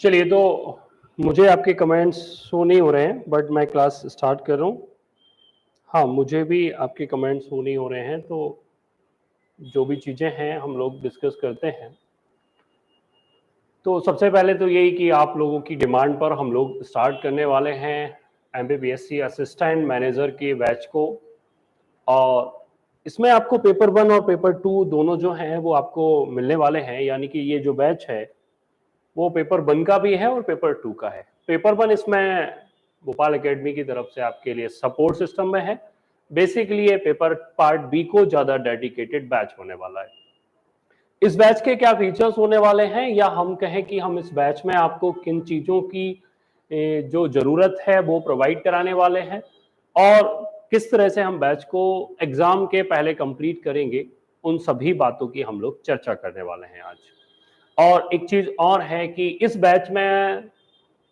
चलिए, तो मुझे आपके कमेंट्स शो नहीं हो रहे हैं, बट मैं क्लास स्टार्ट कर रहा हूँ। हाँ, मुझे भी आपके कमेंट्स शो नहीं हो रहे हैं, तो जो भी चीज़ें हैं हम लोग डिस्कस करते हैं। तो सबसे पहले तो यही कि आप लोगों की डिमांड पर हम लोग स्टार्ट करने वाले हैं MBBSC असिस्टेंट मैनेजर के बैच को। और इसमें आपको पेपर 1 और पेपर 2 दोनों जो हैं वो आपको मिलने वाले हैं, यानी कि ये जो बैच है वो पेपर 1 का भी है और पेपर 2 का है। पेपर 1 इसमें भोपाल एकेडमी की तरफ से आपके लिए सपोर्ट सिस्टम में है। बेसिकली ये पेपर पार्ट बी को ज़्यादा डेडिकेटेड बैच होने वाला है। इस बैच के क्या फीचर्स होने वाले हैं, या हम कहें कि हम इस बैच में आपको किन चीज़ों की जो ज़रूरत है वो प्रोवाइड कराने वाले हैं, और किस तरह से हम बैच को एग्ज़ाम के पहले कंप्लीट करेंगे, उन सभी बातों की हम लोग चर्चा करने वाले हैं आज। और एक चीज़ और है कि इस बैच में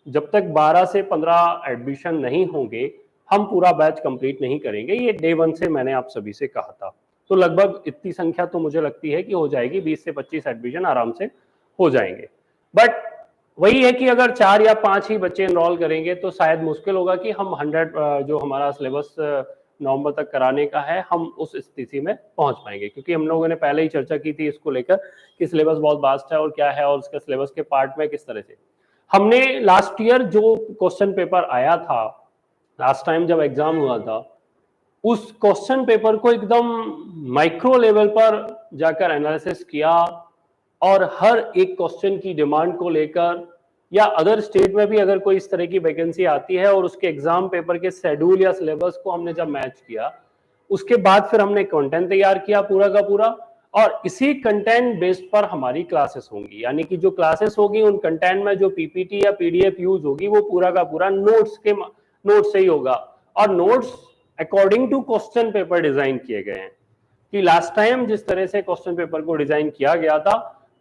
जब तक 12 से 15 एडमिशन नहीं होंगे, हम पूरा बैच कंप्लीट नहीं करेंगे। ये डे 1 से मैंने आप सभी से कहा था। तो लगभग इतनी संख्या तो मुझे लगती है कि हो जाएगी, 20 से 25 एडमिशन आराम से हो जाएंगे। बट वही है कि अगर 4 या 5 ही बच्चे एनरोल करेंगे तो शायद मुश्किल होगा कि हम 100 जो हमारा सिलेबस नवंबर तक कराने का है, हम उस स्थिति में पहुंच पाएंगे, क्योंकि हम लोगों ने पहले ही चर्चा की थी इसको लेकर कि सिलेबस बहुत वास्ट है और क्या है, और उसके सिलेबस के पार्ट में किस तरह से हमने लास्ट ईयर जो क्वेश्चन पेपर आया था, लास्ट टाइम जब एग्जाम हुआ था, उस क्वेश्चन पेपर को एकदम माइक्रो लेवल पर जाकर एनालिसिस किया, और हर एक क्वेश्चन की डिमांड को लेकर, या अदर स्टेट में भी अगर कोई इस तरह की वैकेंसी आती है और उसके एग्जाम पेपर के शेड्यूल या सिलेबस को हमने जब मैच किया, उसके बाद फिर हमने कंटेंट तैयार किया पूरा का पूरा, और इसी कंटेंट बेस्ड पर हमारी क्लासेस होंगी। यानी कि जो क्लासेस होगी उन कंटेंट में जो पीपीटी या पीडीएफ यूज होगी वो पूरा का पूरा नोट्स से ही होगा, और notes according to question paper design किए गए हैं। कि लास्ट टाइम जिस तरह से क्वेश्चन पेपर को डिजाइन किया गया था,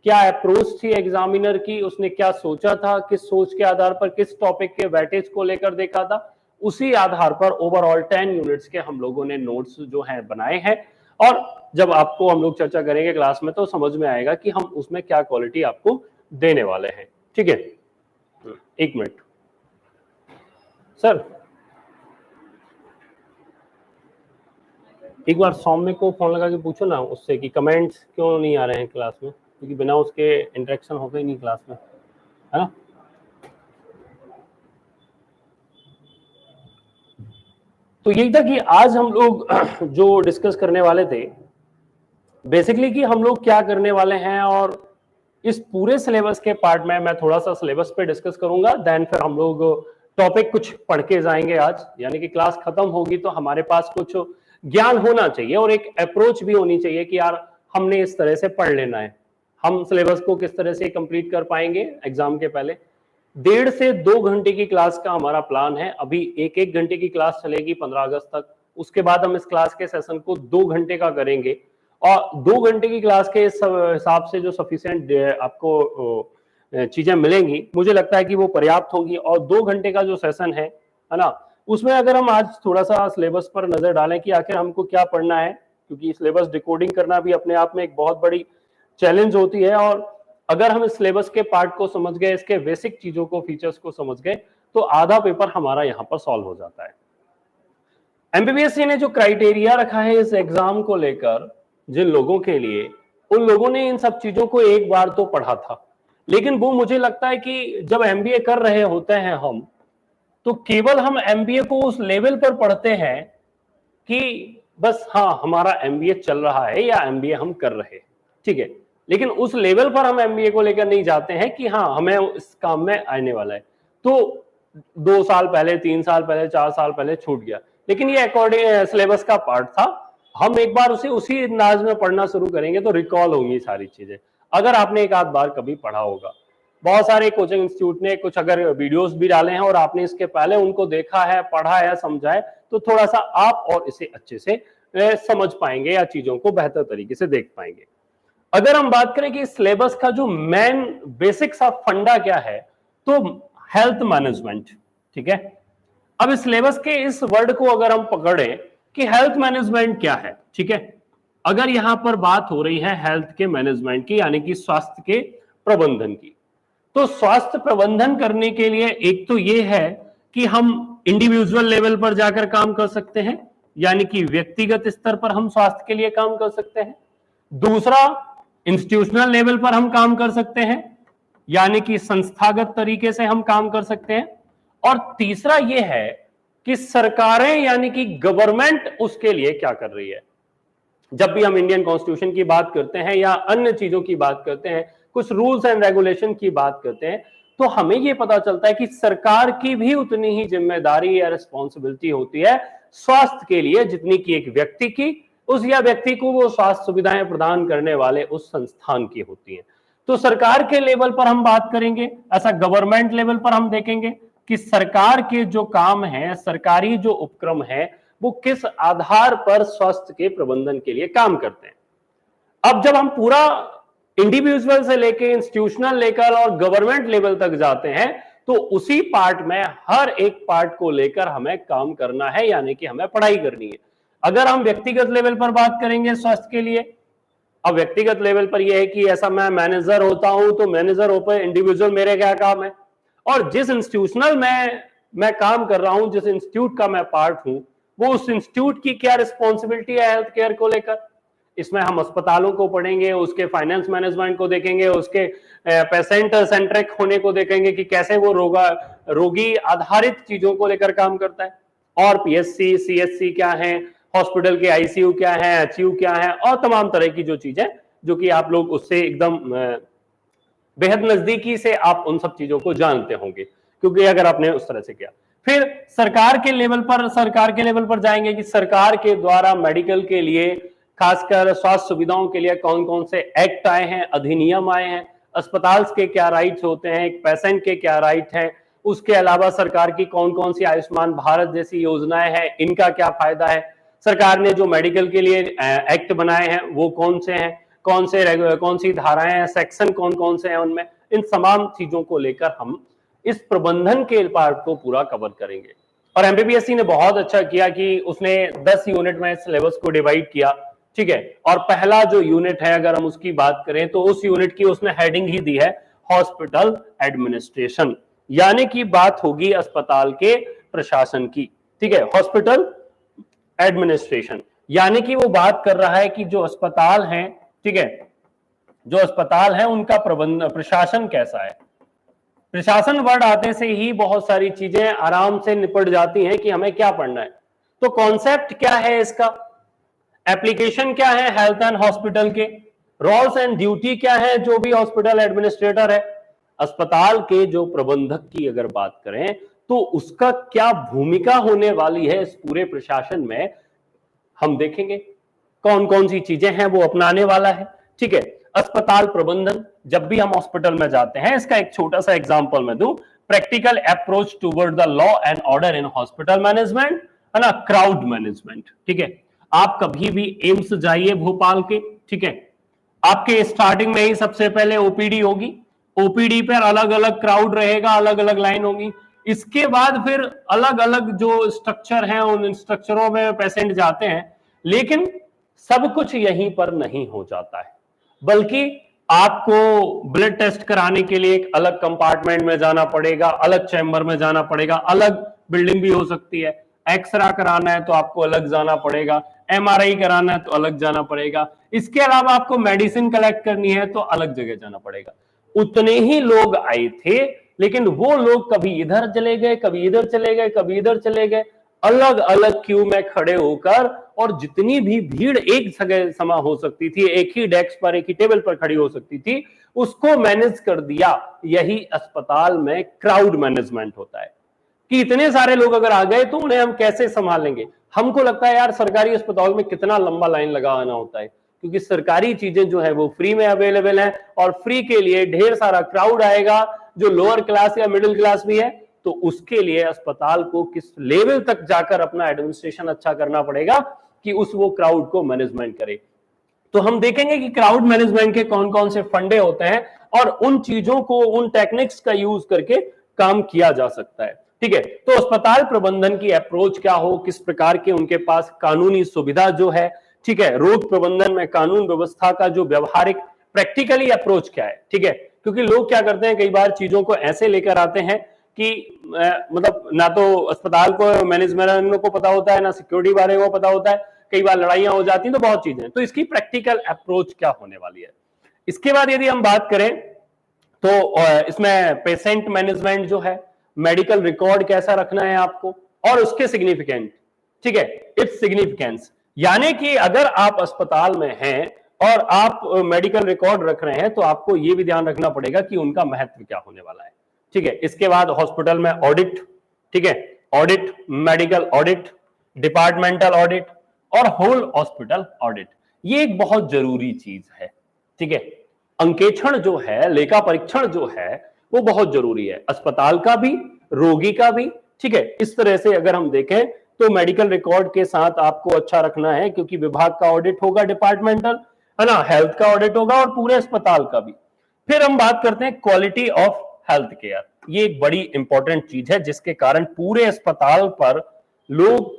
क्या अप्रोच थी एग्जामिनर की, उसने क्या सोचा था, किस सोच के आधार पर, किस टॉपिक के वेटेज को लेकर देखा था, उसी आधार पर ओवरऑल 10 यूनिट्स के हम लोगों ने नोट्स जो हैं बनाए हैं। और जब आपको हम लोग चर्चा करेंगे क्लास में तो समझ में आएगा कि हम उसमें क्या क्वालिटी आपको देने वाले हैं। ठीक है, एक मिनट सर, एक बार सौम्य को फोन लगा के पूछो ना उससे कि कमेंट्स क्यों नहीं आ रहे हैं क्लास में, क्योंकि बिना उसके इंटरेक्शन होता ही नहीं क्लास में, है ना। तो यही था कि आज हम लोग जो डिस्कस करने वाले थे बेसिकली कि हम लोग क्या करने वाले हैं, और इस पूरे सिलेबस के पार्ट में मैं थोड़ा सा सिलेबस पे डिस्कस करूंगा, देन फिर हम लोग टॉपिक कुछ पढ़ के जाएंगे आज। यानी कि क्लास खत्म होगी तो हमारे पास कुछ ज्ञान होना चाहिए और एक अप्रोच भी होनी चाहिए कि यार हमने इस तरह से पढ़ लेना है, हम सिलेबस को किस तरह से कंप्लीट कर पाएंगे एग्जाम के पहले। 1.5 से 2 घंटे की क्लास का हमारा प्लान है। अभी 1-1 घंटे की क्लास चलेगी 15 अगस्त तक, उसके बाद हम इस क्लास के सेशन को 2 घंटे का करेंगे, और 2 घंटे की क्लास के हिसाब से जो सफिशिएंट आपको चीजें मिलेंगी, मुझे लगता है कि वो पर्याप्त होंगी। और 2 घंटे का जो सेशन है ना, उसमें अगर हम आज थोड़ा सा सिलेबस पर नजर डालें कि आखिर हमको क्या पढ़ना है, क्योंकि सिलेबस डिकोडिंग करना भी अपने आप में एक बहुत बड़ी चैलेंज होती है, और अगर हम इस सिलेबस के पार्ट को समझ गए, इसके बेसिक चीजों को, फीचर्स को समझ गए, तो आधा पेपर हमारा यहाँ पर सॉल्व हो जाता है। एमबीबीएससी ने जो क्राइटेरिया रखा है इस एग्जाम को लेकर जिन लोगों के लिए, उन लोगों ने इन सब चीजों को एक बार तो पढ़ा था, लेकिन वो मुझे लगता है कि जब एमबीए कर रहे होते हैं हम, तो केवल हम एमबीए को उस लेवल पर पढ़ते हैं कि बस हाँ हमारा एमबीए चल रहा है या एमबीए हम कर रहे हैं, ठीक है, लेकिन उस लेवल पर हम एमबीए को लेकर नहीं जाते हैं कि हाँ हमें इस काम में आने वाला है। तो 2 साल पहले, 3 साल पहले, 4 साल पहले छूट गया, लेकिन ये अकॉर्डिंग सिलेबस का पार्ट था। हम एक बार उसे उसी अंदाज में पढ़ना शुरू करेंगे तो रिकॉल होंगी सारी चीजें, अगर आपने एक आध बार कभी पढ़ा होगा। बहुत सारे कोचिंग इंस्टीट्यूट ने कुछ अगर वीडियोस भी डाले हैं और आपने इसके पहले उनको देखा है, पढ़ा है, समझा है, तो थोड़ा सा आप और इसे अच्छे से समझ पाएंगे या चीजों को बेहतर तरीके से देख पाएंगे। अगर हम बात करें कि सिलेबस का जो मेन बेसिक सा फंडा क्या है, तो हेल्थ मैनेजमेंट, ठीक है। अब इस सिलेबस के इस वर्ड को अगर हम पकड़ें कि हेल्थ मैनेजमेंट क्या है, ठीक है, अगर यहां पर बात हो रही है हेल्थ के मैनेजमेंट की, यानी कि स्वास्थ्य के प्रबंधन की, तो स्वास्थ्य प्रबंधन करने के लिए एक तो ये है कि हम इंडिविजुअल लेवल पर जाकर काम कर सकते हैं, यानी कि व्यक्तिगत स्तर पर हम स्वास्थ्य के लिए काम कर सकते हैं। दूसरा, इंस्टीट्यूशनल लेवल पर हम काम कर सकते हैं, यानी कि संस्थागत तरीके से हम काम कर सकते हैं। और तीसरा यह है कि सरकारें यानी कि गवर्नमेंट उसके लिए क्या कर रही है। जब भी हम इंडियन कॉन्स्टिट्यूशन की बात करते हैं या अन्य चीजों की बात करते हैं, कुछ रूल्स एंड रेगुलेशन की बात करते हैं, तो हमें यह पता चलता है कि सरकार की भी उतनी ही जिम्मेदारी या रिस्पॉन्सिबिलिटी होती है स्वास्थ्य के लिए जितनी कि एक व्यक्ति की, उस या व्यक्ति को वो स्वास्थ्य सुविधाएं प्रदान करने वाले उस संस्थान की होती है। तो सरकार के लेवल पर हम बात करेंगे, ऐसा गवर्नमेंट लेवल पर हम देखेंगे कि सरकार के जो काम है, सरकारी जो उपक्रम है, वो किस आधार पर स्वास्थ्य के प्रबंधन के लिए काम करते हैं। अब जब हम पूरा इंडिविजुअल से लेके इंस्टीट्यूशनल लेकर और गवर्नमेंट लेवल तक जाते हैं, तो उसी पार्ट में हर एक पार्ट को लेकर हमें काम करना है, यानी कि हमें पढ़ाई करनी है। अगर हम व्यक्तिगत लेवल पर बात करेंगे स्वास्थ्य के लिए, अब व्यक्तिगत लेवल पर यह है कि ऐसा मैं मैनेजर होता हूं, तो मैनेजर हो पर इंडिविजुअल मेरे क्या काम है, और जिस इंस्टीट्यूशनल में मैं काम कर रहा हूं, जिस इंस्टीट्यूट का मैं पार्ट हूं, वो उस इंस्टीट्यूट की क्या रिस्पॉन्सिबिलिटी है हेल्थ केयर को लेकर। इसमें हम अस्पतालों को पढ़ेंगे, उसके फाइनेंस मैनेजमेंट को देखेंगे, उसके पेशेंट सेंट्रिक होने को देखेंगे कि कैसे वो रोगी आधारित चीजों को लेकर काम करता है, और पीएससी सीएससी क्या है, हॉस्पिटल के आईसीयू क्या है, एचयू क्या है, और तमाम तरह की जो चीजें जो कि आप लोग उससे एकदम बेहद नजदीकी से आप उन सब चीजों को जानते होंगे, क्योंकि अगर आपने उस तरह से किया। फिर सरकार के लेवल पर जाएंगे कि सरकार के द्वारा मेडिकल के लिए, खासकर स्वास्थ्य सुविधाओं के लिए कौन कौन से एक्ट आए हैं, अधिनियम आए हैं, अस्पताल के क्या राइट्स होते हैं, एक पेशेंट के क्या राइट हैं, उसके अलावा सरकार की कौन कौन सी आयुष्मान भारत जैसी योजनाएं हैं, इनका क्या फायदा है, सरकार ने जो मेडिकल के लिए एक्ट बनाए हैं वो कौन से हैं, कौन सी धाराएं हैं, सेक्शन कौन कौन से हैं उनमें, इन तमाम चीजों को लेकर हम इस प्रबंधन के पार्ट को पूरा कवर करेंगे। और एमपीपीएससी ने बहुत अच्छा किया कि उसने 10 यूनिट में सिलेबस को डिवाइड किया, ठीक है। और पहला जो यूनिट है, अगर हम उसकी बात करें, तो उस यूनिट की उसने हेडिंग ही दी है हॉस्पिटल एडमिनिस्ट्रेशन, यानी कि बात होगी अस्पताल के प्रशासन की, ठीक है। हॉस्पिटल एडमिनिस्ट्रेशन यानी कि वो बात कर रहा है कि जो अस्पताल हैं, ठीक है, जो अस्पताल है उनका प्रशासन कैसा है। प्रशासन वर्ड आते से ही बहुत सारी चीजें आराम से निपट जाती हैं कि हमें क्या पढ़ना है। तो कॉन्सेप्ट क्या है इसका, एप्लीकेशन क्या है हेल्थ एंड हॉस्पिटल के, रोल्स एंड ड्यूटी क्या है जो भी हॉस्पिटल एडमिनिस्ट्रेटर है, अस्पताल के जो प्रबंधक की अगर बात करें तो उसका क्या भूमिका होने वाली है इस पूरे प्रशासन में, हम देखेंगे कौन कौन सी चीजें हैं वो अपनाने वाला है, ठीक है। अस्पताल प्रबंधन, जब भी हम हॉस्पिटल में जाते हैं, इसका एक छोटा सा एग्जांपल मैं दूं, practical approach toward the law and order in hospital management, है ना, क्राउड मैनेजमेंट, ठीक है। आप कभी भी एम्स जाइए भोपाल के, ठीक है, आपके स्टार्टिंग में ही सबसे पहले ओपीडी होगी, ओपीडी पर अलग अलग क्राउड रहेगा, अलग अलग लाइन होगी, इसके बाद फिर अलग अलग जो स्ट्रक्चर हैं उन स्ट्रक्चरों में पेशेंट जाते हैं। लेकिन सब कुछ यहीं पर नहीं हो जाता है, बल्कि आपको ब्लड टेस्ट कराने के लिए एक अलग कंपार्टमेंट में जाना पड़ेगा, अलग चैम्बर में जाना पड़ेगा, अलग बिल्डिंग भी हो सकती है, एक्सरे कराना है तो आपको अलग जाना पड़ेगा, एमआरआई कराना है तो अलग जाना पड़ेगा, इसके अलावा आपको मेडिसिन कलेक्ट करनी है तो अलग जगह जाना पड़ेगा। उतने ही लोग आए थे, लेकिन वो लोग कभी इधर चले गए, कभी इधर चले गए, कभी इधर चले गए, अलग अलग क्यू में खड़े होकर, और जितनी भी भीड़ एक जगह समा हो सकती थी, एक ही डेस्क पर, एक ही टेबल पर खड़ी हो सकती थी, उसको मैनेज कर दिया। यही अस्पताल में क्राउड मैनेजमेंट होता है कि इतने सारे लोग अगर आ गए तो उन्हें हम कैसे संभालेंगे। हमको लगता है यार सरकारी अस्पताल में कितना लंबा लाइन लगाना होता है, क्योंकि सरकारी चीजें जो है वो फ्री में अवेलेबल है, और फ्री के लिए ढेर सारा क्राउड आएगा जो लोअर क्लास या मिडिल क्लास भी है, तो उसके लिए अस्पताल को किस लेवल तक जाकर अपना एडमिनिस्ट्रेशन अच्छा करना पड़ेगा कि उस वो क्राउड को मैनेजमेंट करे। तो हम देखेंगे कि क्राउड मैनेजमेंट के कौन कौन से फंडे होते हैं, और उन चीजों को, उन टेक्निक्स का यूज करके काम किया जा सकता है, ठीक है। तो अस्पताल प्रबंधन की अप्रोच क्या हो, किस प्रकार के उनके पास कानूनी सुविधा जो है, ठीक है, रोग प्रबंधन में कानून व्यवस्था का जो व्यवहारिक प्रैक्टिकली अप्रोच क्या है, ठीक है, क्योंकि लोग क्या करते हैं, कई बार चीजों को ऐसे लेकर आते हैं कि मतलब ना तो अस्पताल को मैनेजमेंट को पता होता है, ना सिक्योरिटी वाले को पता होता है, कई बार लड़ाइयां हो जाती हैं, तो बहुत चीजें। तो इसकी प्रैक्टिकल अप्रोच क्या होने वाली है। इसके बाद यदि हम बात करें तो इसमें पेशेंट मैनेजमेंट जो है, मेडिकल रिकॉर्ड कैसा रखना है आपको, और उसके सिग्निफिकेंट, ठीक है, इट्स सिग्निफिकेंस, यानी कि अगर आप अस्पताल में हैं और आप मेडिकल रिकॉर्ड रख रहे हैं तो आपको यह भी ध्यान रखना पड़ेगा कि उनका महत्व क्या होने वाला है, ठीक है। इसके बाद हॉस्पिटल में ऑडिट, ठीक है, audit, medical audit, departmental audit और होल हॉस्पिटल ऑडिट, ये एक बहुत जरूरी चीज है, ठीक है। अंकेक्षण जो है, लेखा परीक्षण जो है, वो बहुत जरूरी है, अस्पताल का भी, रोगी का भी, ठीक है। इस तरह से अगर हम देखें तो मेडिकल रिकॉर्ड के साथ आपको अच्छा रखना है, क्योंकि विभाग का ऑडिट होगा, डिपार्टमेंटल, है ना, हेल्थ का ऑडिट होगा और पूरे अस्पताल का भी। फिर हम बात करते हैं क्वालिटी ऑफ हेल्थ केयर, ये एक बड़ी इंपॉर्टेंट चीज है जिसके कारण पूरे अस्पताल पर लोग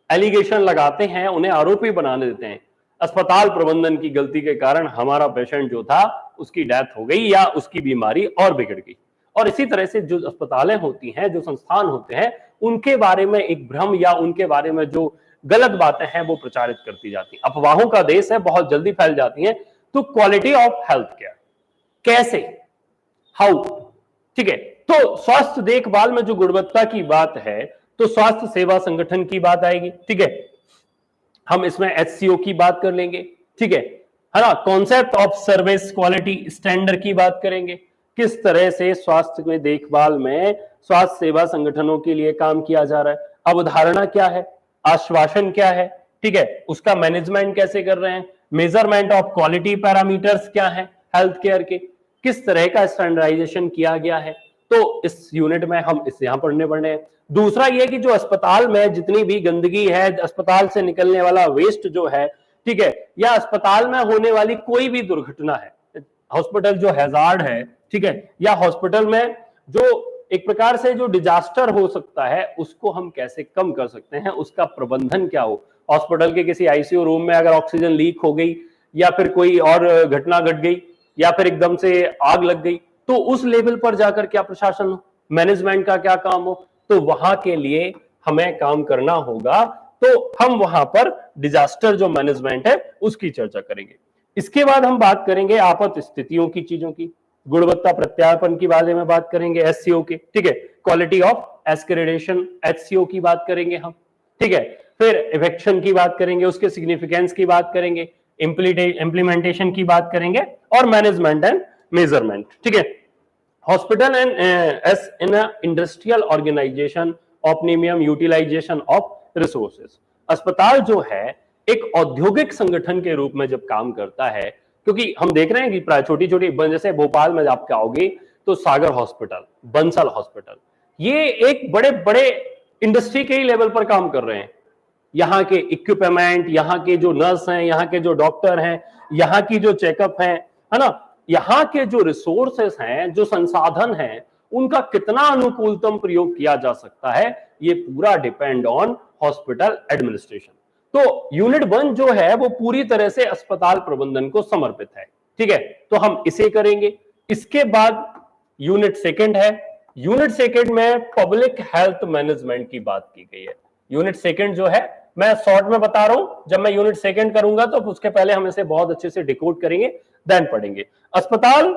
एलिगेशन लगाते हैं, उन्हें आरोपी बनाने देते हैं, अस्पताल प्रबंधन की गलती के कारण हमारा पेशेंट जो था उसकी डेथ हो गई या उसकी बीमारी और बिगड़ गई। और इसी तरह से जो अस्पतालें होती हैं, जो संस्थान होते हैं, उनके बारे में एक भ्रम या उनके बारे में जो गलत बातें हैं वो प्रचारित करती जाती हैं। अफवाहों का देश है, बहुत जल्दी फैल जाती हैं। तो क्वालिटी ऑफ हेल्थ केयर कैसे, हाउ, ठीक है। तो स्वास्थ्य देखभाल में जो गुणवत्ता की बात है तो स्वास्थ्य सेवा संगठन की बात आएगी, ठीक है। हम इसमें एचसीओ की बात कर लेंगे, ठीक है ना, concept of service quality standard की बात करेंगे, किस तरह से स्वास्थ्य में देखभाल में स्वास्थ्य सेवा संगठनों के लिए काम किया जा रहा है, अवधारणा क्या है, आश्वासन क्या है, ठीक है, उसका मैनेजमेंट कैसे कर रहे हैं, मेजरमेंट ऑफ क्वालिटी पैरामीटर्स क्या है हेल्थ केयर के, किस तरह का स्टैंडर्डाइजेशन किया गया है। तो इस यूनिट में हम इस यहां पढ़ने पड़ने हैं। दूसरा यह कि जो अस्पताल में जितनी भी गंदगी है, अस्पताल से निकलने वाला वेस्ट जो है, ठीक है, या अस्पताल में होने वाली कोई भी दुर्घटना है, हॉस्पिटल जो हैजार्ड है, ठीक है, या हॉस्पिटल में जो एक प्रकार से जो डिजास्टर हो सकता है उसको हम कैसे कम कर सकते हैं, उसका प्रबंधन क्या हो। हॉस्पिटल के किसी आईसीयू रूम में अगर ऑक्सीजन लीक हो गई या फिर कोई और घटना घट गई या फिर एकदम से आग लग गई, तो उस लेवल पर जाकर क्या प्रशासन हो, मैनेजमेंट का क्या काम हो, तो वहां के लिए हमें काम करना होगा। तो हम वहां पर डिजास्टर जो मैनेजमेंट है उसकी चर्चा करेंगे। इसके बाद हम बात करेंगे आपात स्थितियों की चीजों की, गुणवत्ता प्रत्यार्पण की बारे में बात करेंगे, एससीओ के, ठीक है, क्वालिटी ऑफ एस्क्रेडेशन एचसीओ की बात करेंगे हम, ठीक है। फिर इवेक्शन की बात करेंगे, उसके सिग्निफिकेंस की बात करेंगे, इंप्लीमेंटेशन की बात करेंगे और मैनेजमेंट एंड मेजरमेंट, ठीक है। Hospital and as in industrial organisation, optimum utilisation of resources, अस्पताल जो है एक औद्योगिक संगठन के रूप में जब काम करता है, क्योंकि हम देख रहे हैं कि प्राय छोटी छोटी, जैसे भोपाल में आप आओगे तो सागर हॉस्पिटल, बंसल हॉस्पिटल, ये एक बड़े बड़े इंडस्ट्री के ही लेवल पर काम कर रहे हैं। यहाँ के इक्विपमेंट, यहाँ के जो नर्स हैं, यहाँ के जो डॉक्टर हैं, यहाँ की जो चेकअप है ना, यहाँ के जो रिसोर्सेस हैं, जो संसाधन हैं, उनका कितना अनुकूलतम प्रयोग किया जा सकता है, ये पूरा डिपेंड ऑन हॉस्पिटल एडमिनिस्ट्रेशन। तो यूनिट 1 जो है वो पूरी तरह से अस्पताल प्रबंधन को समर्पित है, ठीक है, तो हम इसे करेंगे। इसके बाद यूनिट 2 है, यूनिट 2 में पब्लिक हेल्थ मैनेजमेंट की बात की गई है। यूनिट 2 जो है, मैं शॉर्ट में बता रहा हूं, जब मैं यूनिट 2 करूंगा तो उसके पहले हम इसे बहुत अच्छे से डिकोड करेंगे, देन पढ़ेंगे। अस्पताल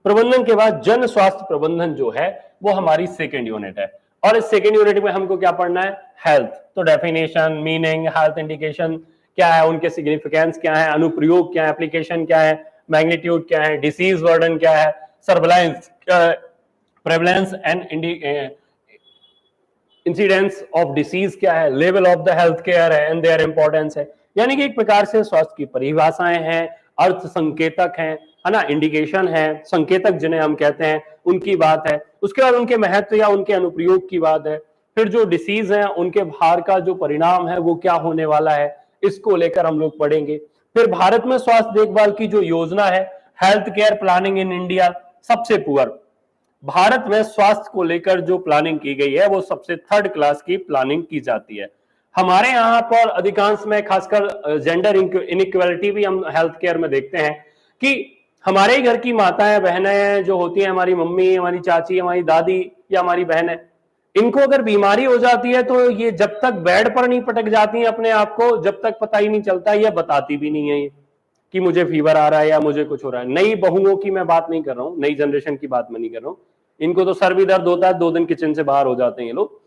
प्रबंधन के बाद जन स्वास्थ्य प्रबंधन जो है वो हमारी 2nd यूनिट है, और इस 2nd यूनिट में हमको क्या पढ़ना है, हेल्थ, तो डेफिनेशन, मीनिंग, हेल्थ इंडिकेशन क्या है, उनके सिग्निफिकेंस क्या है, अनुप्रयोग क्या है, एप्लीकेशन क्या है, मैग्नीट्यूड क्या है, डिसीज बर्डन क्या है, surveillance, prevalence and incidence of disease क्या है, level of the health care है एंड देयर इंपॉर्टेंस है। यानी कि एक प्रकार से स्वास्थ्य की परिभाषाएं हैं, अर्थ संकेतक हैं, है ना, इंडिकेशन है, संकेतक जिन्हें हम कहते हैं, उनकी बात है। उसके बाद उनके महत्व या उनके अनुप्रयोग की बात है। फिर जो डिसीज है उनके भार का जो परिणाम है वो क्या होने वाला है, इसको लेकर हम लोग पढ़ेंगे। फिर भारत में स्वास्थ्य देखभाल की जो योजना है, health care planning in India, सबसे पुअर, भारत में स्वास्थ्य को लेकर जो प्लानिंग की गई है वो सबसे 3rd क्लास की प्लानिंग की जाती है। हमारे यहाँ पर अधिकांश में खासकर जेंडर इनइक्वालिटी भी हम हेल्थ केयर में देखते हैं कि हमारे ही घर की माताएं बहनें जो होती हैं, हमारी मम्मी, हमारी चाची, हमारी दादी या हमारी बहनें, इनको अगर बीमारी हो जाती है तो ये जब तक बेड पर नहीं पटक जाती हैं अपने आप को, जब तक पता ही नहीं चलता, ये बताती भी नहीं है ये कि मुझे फीवर आ रहा है या मुझे कुछ हो रहा है। नई बहुओं की मैं बात नहीं कर रहा हूं, नई जनरेशन की बात मैं नहीं कर रहा हूं, इनको तो सर भी दर्द होता है, 2 दिन किचन से बाहर हो जाते हैं ये लोग।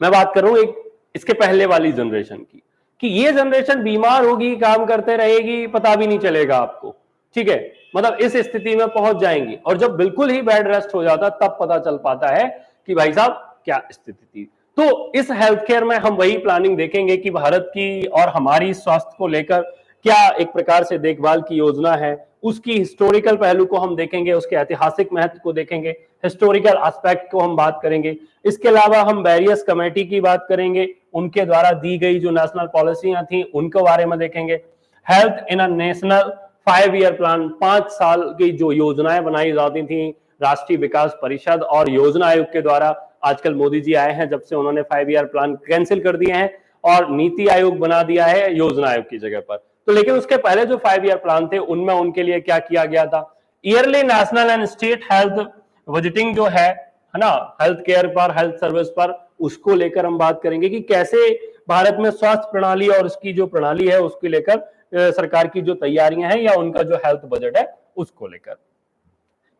मैं बात कर रहा हूं एक इसके पहले वाली जनरेशन की, कि ये जनरेशन बीमार होगी, काम करते रहेगी, पता भी नहीं चलेगा आपको, ठीक है, मतलब इस स्थिति में पहुंच जाएंगी। और जब बिल्कुल ही बेड रेस्ट हो जाता तब पता चल पाता है कि भाई साहब क्या स्थिति थी। तो इस हेल्थ केयर में हम वही प्लानिंग देखेंगे कि भारत की और हमारी स्वास्थ्य को लेकर क्या एक प्रकार से देखभाल की योजना है, उसकी हिस्टोरिकल पहलू को हम देखेंगे, उसके ऐतिहासिक महत्व को देखेंगे, हिस्टोरिकल एस्पेक्ट को हम बात करेंगे। इसके अलावा हम वेरियस कमेटी की बात करेंगे, उनके द्वारा दी गई जो नेशनल पॉलिसियां थी उनके बारे में देखेंगे। Health in a national 5 year plan, 5 साल की जो योजनाएं बनाई जाती थी राष्ट्रीय विकास परिषद और योजना आयोग के द्वारा, आजकल मोदी जी आए हैं, जब से उन्होंने 5 ईयर प्लान कैंसिल कर दिए हैं और नीति आयोग बना दिया है योजना आयोग की जगह पर। तो लेकिन उसके पहले जो 5 ईयर प्लान थे उनमें उनके लिए क्या किया गया था, yearly national and state health budgeting जो है ना, हेल्थ केयर पर, हेल्थ सर्विस पर, उसको लेकर हम बात करेंगे कि कैसे भारत में स्वास्थ्य प्रणाली और उसकी जो प्रणाली है उसको लेकर सरकार की जो तैयारियां हैं या उनका जो हेल्थ बजट है उसको लेकर।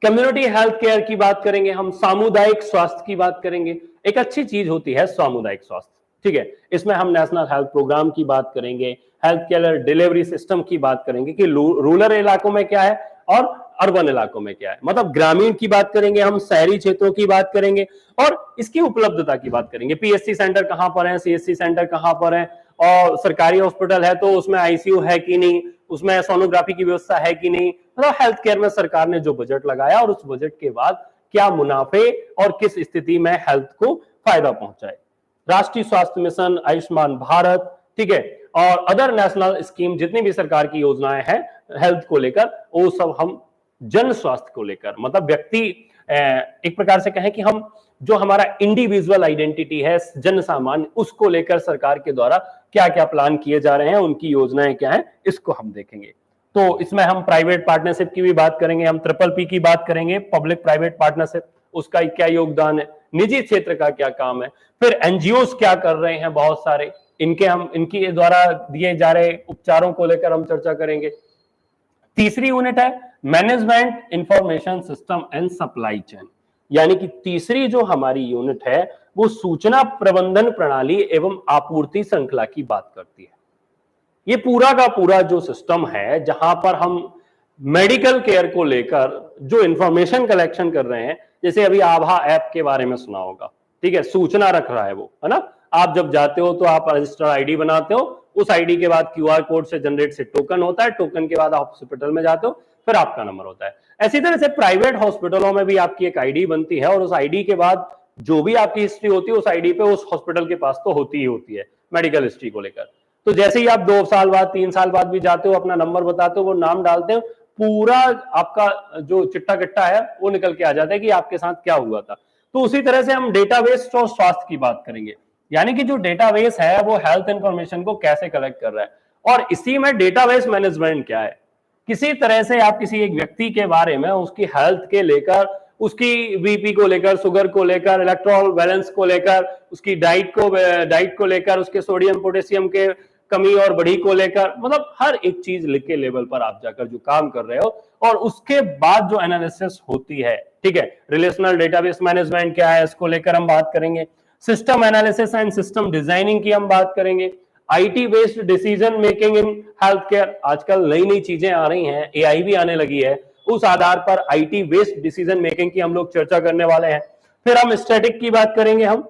कम्युनिटी हेल्थ केयर की बात करेंगे हम, सामुदायिक स्वास्थ्य की बात करेंगे। एक अच्छी चीज होती है सामुदायिक स्वास्थ्य, ठीक है, इसमें हम नेशनल हेल्थ प्रोग्राम की बात करेंगे, हेल्थ केयर डिलीवरी सिस्टम की बात करेंगे कि रूरल इलाकों में क्या है और अर्बन इलाकों में क्या है, मतलब ग्रामीण की बात करेंगे हम, शहरी क्षेत्रों की बात करेंगे और इसकी उपलब्धता की बात करेंगे। पीएचसी सेंटर कहां पर है, सीएचसी सेंटर कहां पर है, और सरकारी हॉस्पिटल है तो उसमें आईसीयू है कि नहीं, उसमें सोनोग्राफी की व्यवस्था है कि नहीं, मतलब हेल्थ केयर में सरकार ने जो बजट लगाया और उस बजट के बाद क्या मुनाफे और किस स्थिति में हेल्थ को फायदा पहुंचाए। राष्ट्रीय स्वास्थ्य मिशन, आयुष्मान भारत, ठीक है, और अदर नेशनल स्कीम, जितनी भी सरकार की योजनाएं हैं हेल्थ को लेकर, वो सब हम जन स्वास्थ्य को लेकर, मतलब व्यक्ति, एक प्रकार से कहें कि हम जो हमारा इंडिविजुअल आइडेंटिटी है, जन सामान्य, उसको लेकर सरकार के द्वारा क्या क्या प्लान किए जा रहे हैं, उनकी योजनाएं क्या हैं, इसको हम देखेंगे। तो इसमें हम प्राइवेट पार्टनरशिप की भी बात करेंगे, हम ट्रिपल पी की बात करेंगे, पब्लिक प्राइवेट पार्टनरशिप, उसका क्या योगदान है, निजी क्षेत्र का क्या काम है, फिर एनजीओ क्या कर रहे हैं बहुत सारे, इनके द्वारा दिए जा रहे उपचारों को लेकर हम चर्चा करेंगे। तीसरी यूनिट है management information system and supply chain, यानी कि तीसरी जो हमारी यूनिट है वो सूचना प्रबंधन प्रणाली एवं आपूर्ति श्रृंखला की बात करती है। ये पूरा का पूरा जो सिस्टम है जहां पर हम मेडिकल केयर को लेकर जो इंफॉर्मेशन कलेक्शन कर रहे हैं, जैसे अभी आभा ऐप के बारे में सुना होगा, ठीक है, सूचना रख रहा है वो, है ना, आप जब जाते हो तो आप रजिस्टर्ड आईडी बनाते हो, उस आईडी के बाद क्यूआर कोड से जनरेट से टोकन होता है, टोकन के बाद आप हॉस्पिटल में जाते हो, फिर आपका नंबर होता है। ऐसी तरह से प्राइवेट हॉस्पिटलों में भी आपकी एक आईडी बनती है और उस आईडी के बाद जो भी आपकी हिस्ट्री होती है उस आईडी पे उस हॉस्पिटल के पास तो होती ही होती है मेडिकल हिस्ट्री को लेकर। तो जैसे ही आप 2 साल बाद 3 साल बाद भी जाते हो, अपना नंबर बताते हो, वो नाम डालते हो, पूरा आपका जो चिट्टा कट्टा है वो निकल के आ जाता है कि आपके साथ क्या हुआ था। तो उसी तरह से हम डेटाबेस और स्वास्थ्य की बात करेंगे, यानी कि जो डेटाबेस है वो हेल्थ इंफॉर्मेशन को कैसे कलेक्ट कर रहा है, और इसी में डेटाबेस मैनेजमेंट क्या है। किसी तरह से आप किसी एक व्यक्ति के बारे में, उसकी हेल्थ के लेकर, उसकी बीपी को लेकर, शुगर को लेकर, इलेक्ट्रोल बैलेंस को लेकर, उसकी डाइट को लेकर, उसके सोडियम पोटेशियम के कमी और बढ़ी को लेकर, मतलब हर एक चीज लिख के लेवल पर आप जाकर जो काम कर रहे हो, और उसके बाद जो एनालिसिस होती है, ठीक है, रिलेशनल डेटाबेस मैनेजमेंट क्या है, इसको लेकर हम बात करेंगे। System analysis and system designing की हम बात करेंगे। IT based decision making in health care, आजकल नई नई चीजें आ रही हैं, एआई भी आने लगी है, उस आधार पर आईटी बेस्ड डिसीजन मेकिंग की हम लोग चर्चा करने वाले हैं। फिर हम स्टैटिक की बात करेंगे, हम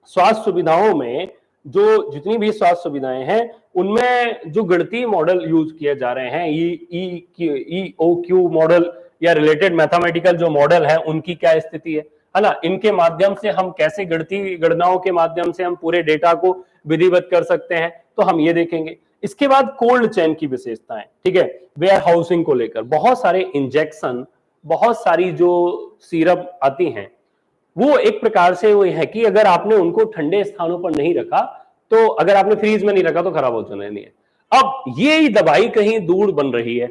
स्वास्थ्य सुविधाओं में जो जितनी भी स्वास्थ्य सुविधाएं हैं उनमें जो गणितीय मॉडल यूज किए जा रहे हैं, ईओक्यू मॉडल या रिलेटेड मैथमेटिकल जो मॉडल है उनकी क्या स्थिति है ना, इनके माध्यम से हम कैसे गणितीय गणनाओं के माध्यम से हम पूरे डेटा को विधिवत कर सकते हैं, तो हम ये देखेंगे। इसके बाद कोल्ड चेन की विशेषताएं, ठीक है, वेयर हाउसिंग को लेकर बहुत सारे इंजेक्शन, बहुत सारी जो सिरप आती हैं, वो एक प्रकार से वो है कि अगर आपने उनको ठंडे स्थानों पर नहीं रखा, तो अगर आपने फ्रीज में नहीं रखा तो खराब हो जाने नहीं है। अब ये दवाई कहीं दूर बन रही है,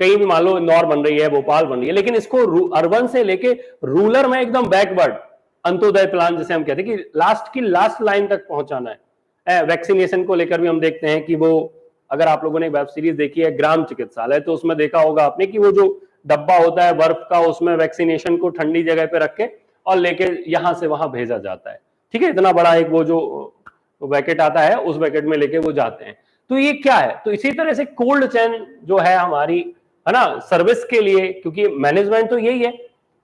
कहीं भी मान लो इंदौर बन रही है, भोपाल बन रही है, लेकिन इसको अर्बन से लेके रूरल में एकदम बैकवर्ड अंत्योदय प्लान जिसे हम कहते हैं कि लास्ट की लास्ट लाइन तक पहुंचाना है। वैक्सीनेशन को लेकर भी हम देखते हैं कि वो, अगर आप लोगों ने वेब सीरीज देखी है ग्राम चिकित्सालय, तो उसमें देखा होगा आपने कि वो जो डब्बा होता है बर्फ का, उसमें वैक्सीनेशन को ठंडी जगह पे रख के और लेके यहां से वहां भेजा जाता है। ठीक है, इतना बड़ा एक वो जो पैकेट आता है, उस पैकेट में लेके वो जाते हैं। तो ये क्या है, तो इसी तरह से कोल्ड चेन जो है हमारी, है ना, सर्विस के लिए, क्योंकि मैनेजमेंट तो यही है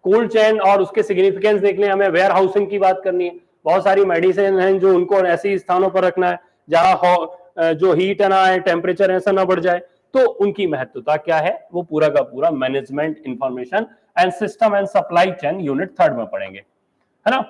कोल्ड चेन, और उसके सिग्निफिकेंस देखने हमें वेयर हाउसिंग की बात करनी है। बहुत सारी मेडिसिन हैं जो उनको ऐसे स्थानों पर रखना है जहां जो हीट है ना, टेम्परेचर ऐसा ना बढ़ जाए, तो उनकी महत्वता क्या है, वो पूरा का पूरा management information and system and supply chain unit 3 में पढ़ेंगे, है ना।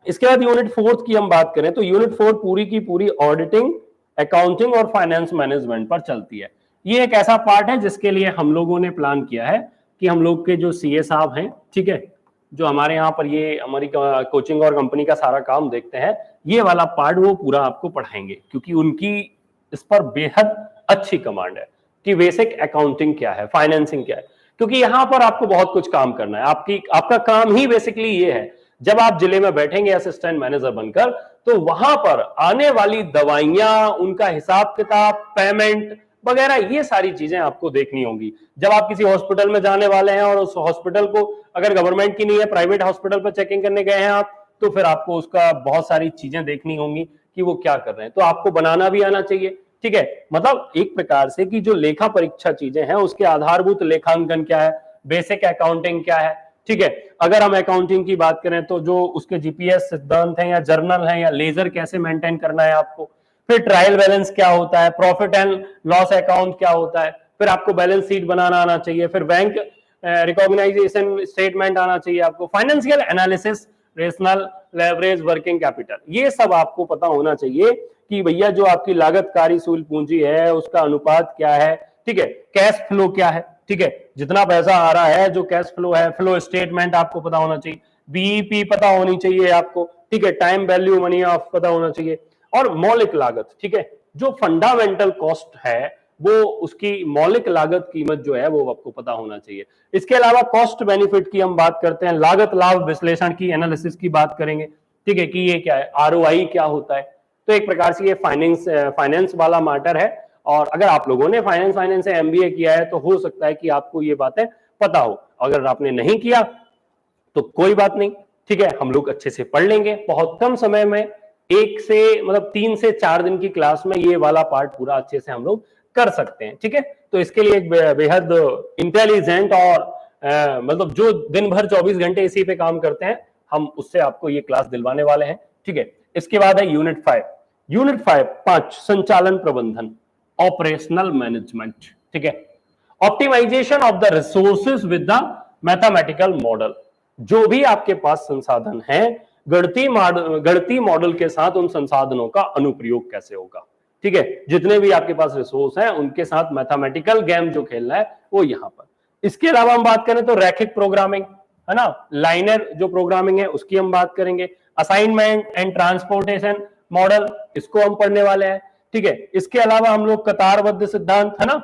इसके बाद यूनिट 4 की हम बात करें तो यूनिट 4 पूरी की पूरी ऑडिटिंग, अकाउंटिंग और फाइनेंस मैनेजमेंट पर चलती है। ये एक ऐसा पार्ट है जिसके लिए हम लोगों ने प्लान किया है कि हम लोग के जो सीए साहब हैं, ठीक है, जो हमारे यहाँ पर ये हमारी कोचिंग और कंपनी का सारा काम देखते हैं, ये वाला पार्ट वो पूरा आपको पढ़ाएंगे, क्योंकि उनकी इस पर बेहद अच्छी कमांड है कि बेसिक अकाउंटिंग क्या है, फाइनेंसिंग क्या है, क्योंकि यहाँ पर आपको बहुत कुछ काम करना है। आपका काम ही बेसिकली ये है, जब आप जिले में बैठेंगे असिस्टेंट मैनेजर बनकर, तो वहां पर आने वाली दवाइयां, उनका हिसाब किताब, पेमेंट वगैरह, ये सारी चीजें आपको देखनी होंगी। जब आप किसी हॉस्पिटल में जाने वाले हैं और उस हॉस्पिटल को अगर गवर्नमेंट की नहीं है, प्राइवेट हॉस्पिटल पर चेकिंग करने गए हैं आप, तो फिर आपको उसका बहुत सारी चीजें देखनी होंगी कि वो क्या कर रहे हैं, तो आपको बनाना भी आना चाहिए। ठीक है, मतलब एक प्रकार से कि जो लेखा परीक्षा चीजें हैं उसके आधारभूत लेखांकन क्या है, बेसिक अकाउंटिंग क्या है। ठीक है, अगर हम अकाउंटिंग की बात करें तो जो उसके जीपीएस सिद्धांत हैं या जर्नल हैं या लेजर कैसे मेंटेन करना है आपको, फिर ट्रायल बैलेंस क्या होता है, प्रॉफिट एंड लॉस अकाउंट क्या होता है, फिर आपको बैलेंस शीट बनाना आना चाहिए, फिर बैंक रिकॉग्नाइजेशन स्टेटमेंट आना चाहिए आपको, financial analysis, rational leverage, working capital, ये सब आपको पता होना चाहिए कि भैया जो आपकी लागत कार्यशील पूंजी है उसका अनुपात क्या है। ठीक है, कैश फ्लो क्या है, ठीक है, जितना पैसा आ रहा है, जो कैश फ्लो है, फ्लो स्टेटमेंट आपको पता होना चाहिए, बीईपी पता होनी चाहिए आपको, ठीक है, टाइम वैल्यू मनी ऑफ पता होना चाहिए, और मौलिक लागत, ठीक है, जो फंडामेंटल कॉस्ट है वो उसकी मौलिक लागत कीमत जो है वो आपको पता होना चाहिए। इसके अलावा कॉस्ट बेनिफिट की हम बात करते हैं, लागत लाभ विश्लेषण की, एनालिसिस की बात करेंगे, ठीक है, कि ये क्या है, आरओआई क्या होता है। तो एक प्रकार से ये फाइनेंस वाला मैटर है, और अगर आप लोगों ने फाइनेंस से एमबीए किया है तो हो सकता है कि आपको ये बातें पता हो, अगर आपने नहीं किया तो कोई बात नहीं, ठीक है, हम लोग अच्छे से पढ़ लेंगे बहुत कम समय में, 3 से 4 दिन की क्लास में ये वाला पार्ट पूरा अच्छे से हम लोग कर सकते हैं। ठीक है, तो इसके लिए एक बेहद इंटेलिजेंट और मतलब जो दिन भर 24 घंटे इसी पे काम करते हैं, हम उससे आपको ये क्लास दिलवाने वाले हैं। ठीक है, इसके बाद है यूनिट 5 संचालन प्रबंधन, ऑपरेशनल मैनेजमेंट। ठीक है, optimisation of the resources with the mathematical model, जो भी आपके पास संसाधन है, गणितीय मॉडल के साथ उन संसाधनों का अनुप्रयोग कैसे होगा। ठीक है, जितने भी आपके पास रिसोर्स हैं उनके साथ मैथमेटिकल गेम जो खेलना है वो यहां पर। इसके अलावा हम बात करें तो रैखिक प्रोग्रामिंग, है ना, लाइनर जो प्रोग्रामिंग है उसकी हम बात करेंगे, असाइनमेंट एंड ट्रांसपोर्टेशन मॉडल, इसको हम पढ़ने वाले हैं। ठीक है, इसके अलावा हम लोग कतारबद्ध सिद्धांत, है ना,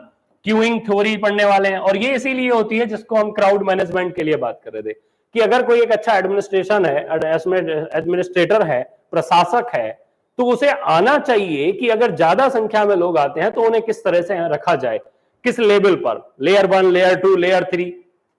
क्यूइंग थ्योरी पढ़ने वाले हैं, और ये इसीलिए होती है जिसको हम क्राउड मैनेजमेंट के लिए बात कर रहे थे, कि अगर कोई एक अच्छा एडमिनिस्ट्रेटर है, प्रशासक है, तो उसे आना चाहिए कि अगर ज्यादा संख्या में लोग आते हैं तो उन्हें किस तरह से रखा जाए, किस लेवल पर, लेयर 1, लेयर 2, लेयर 3,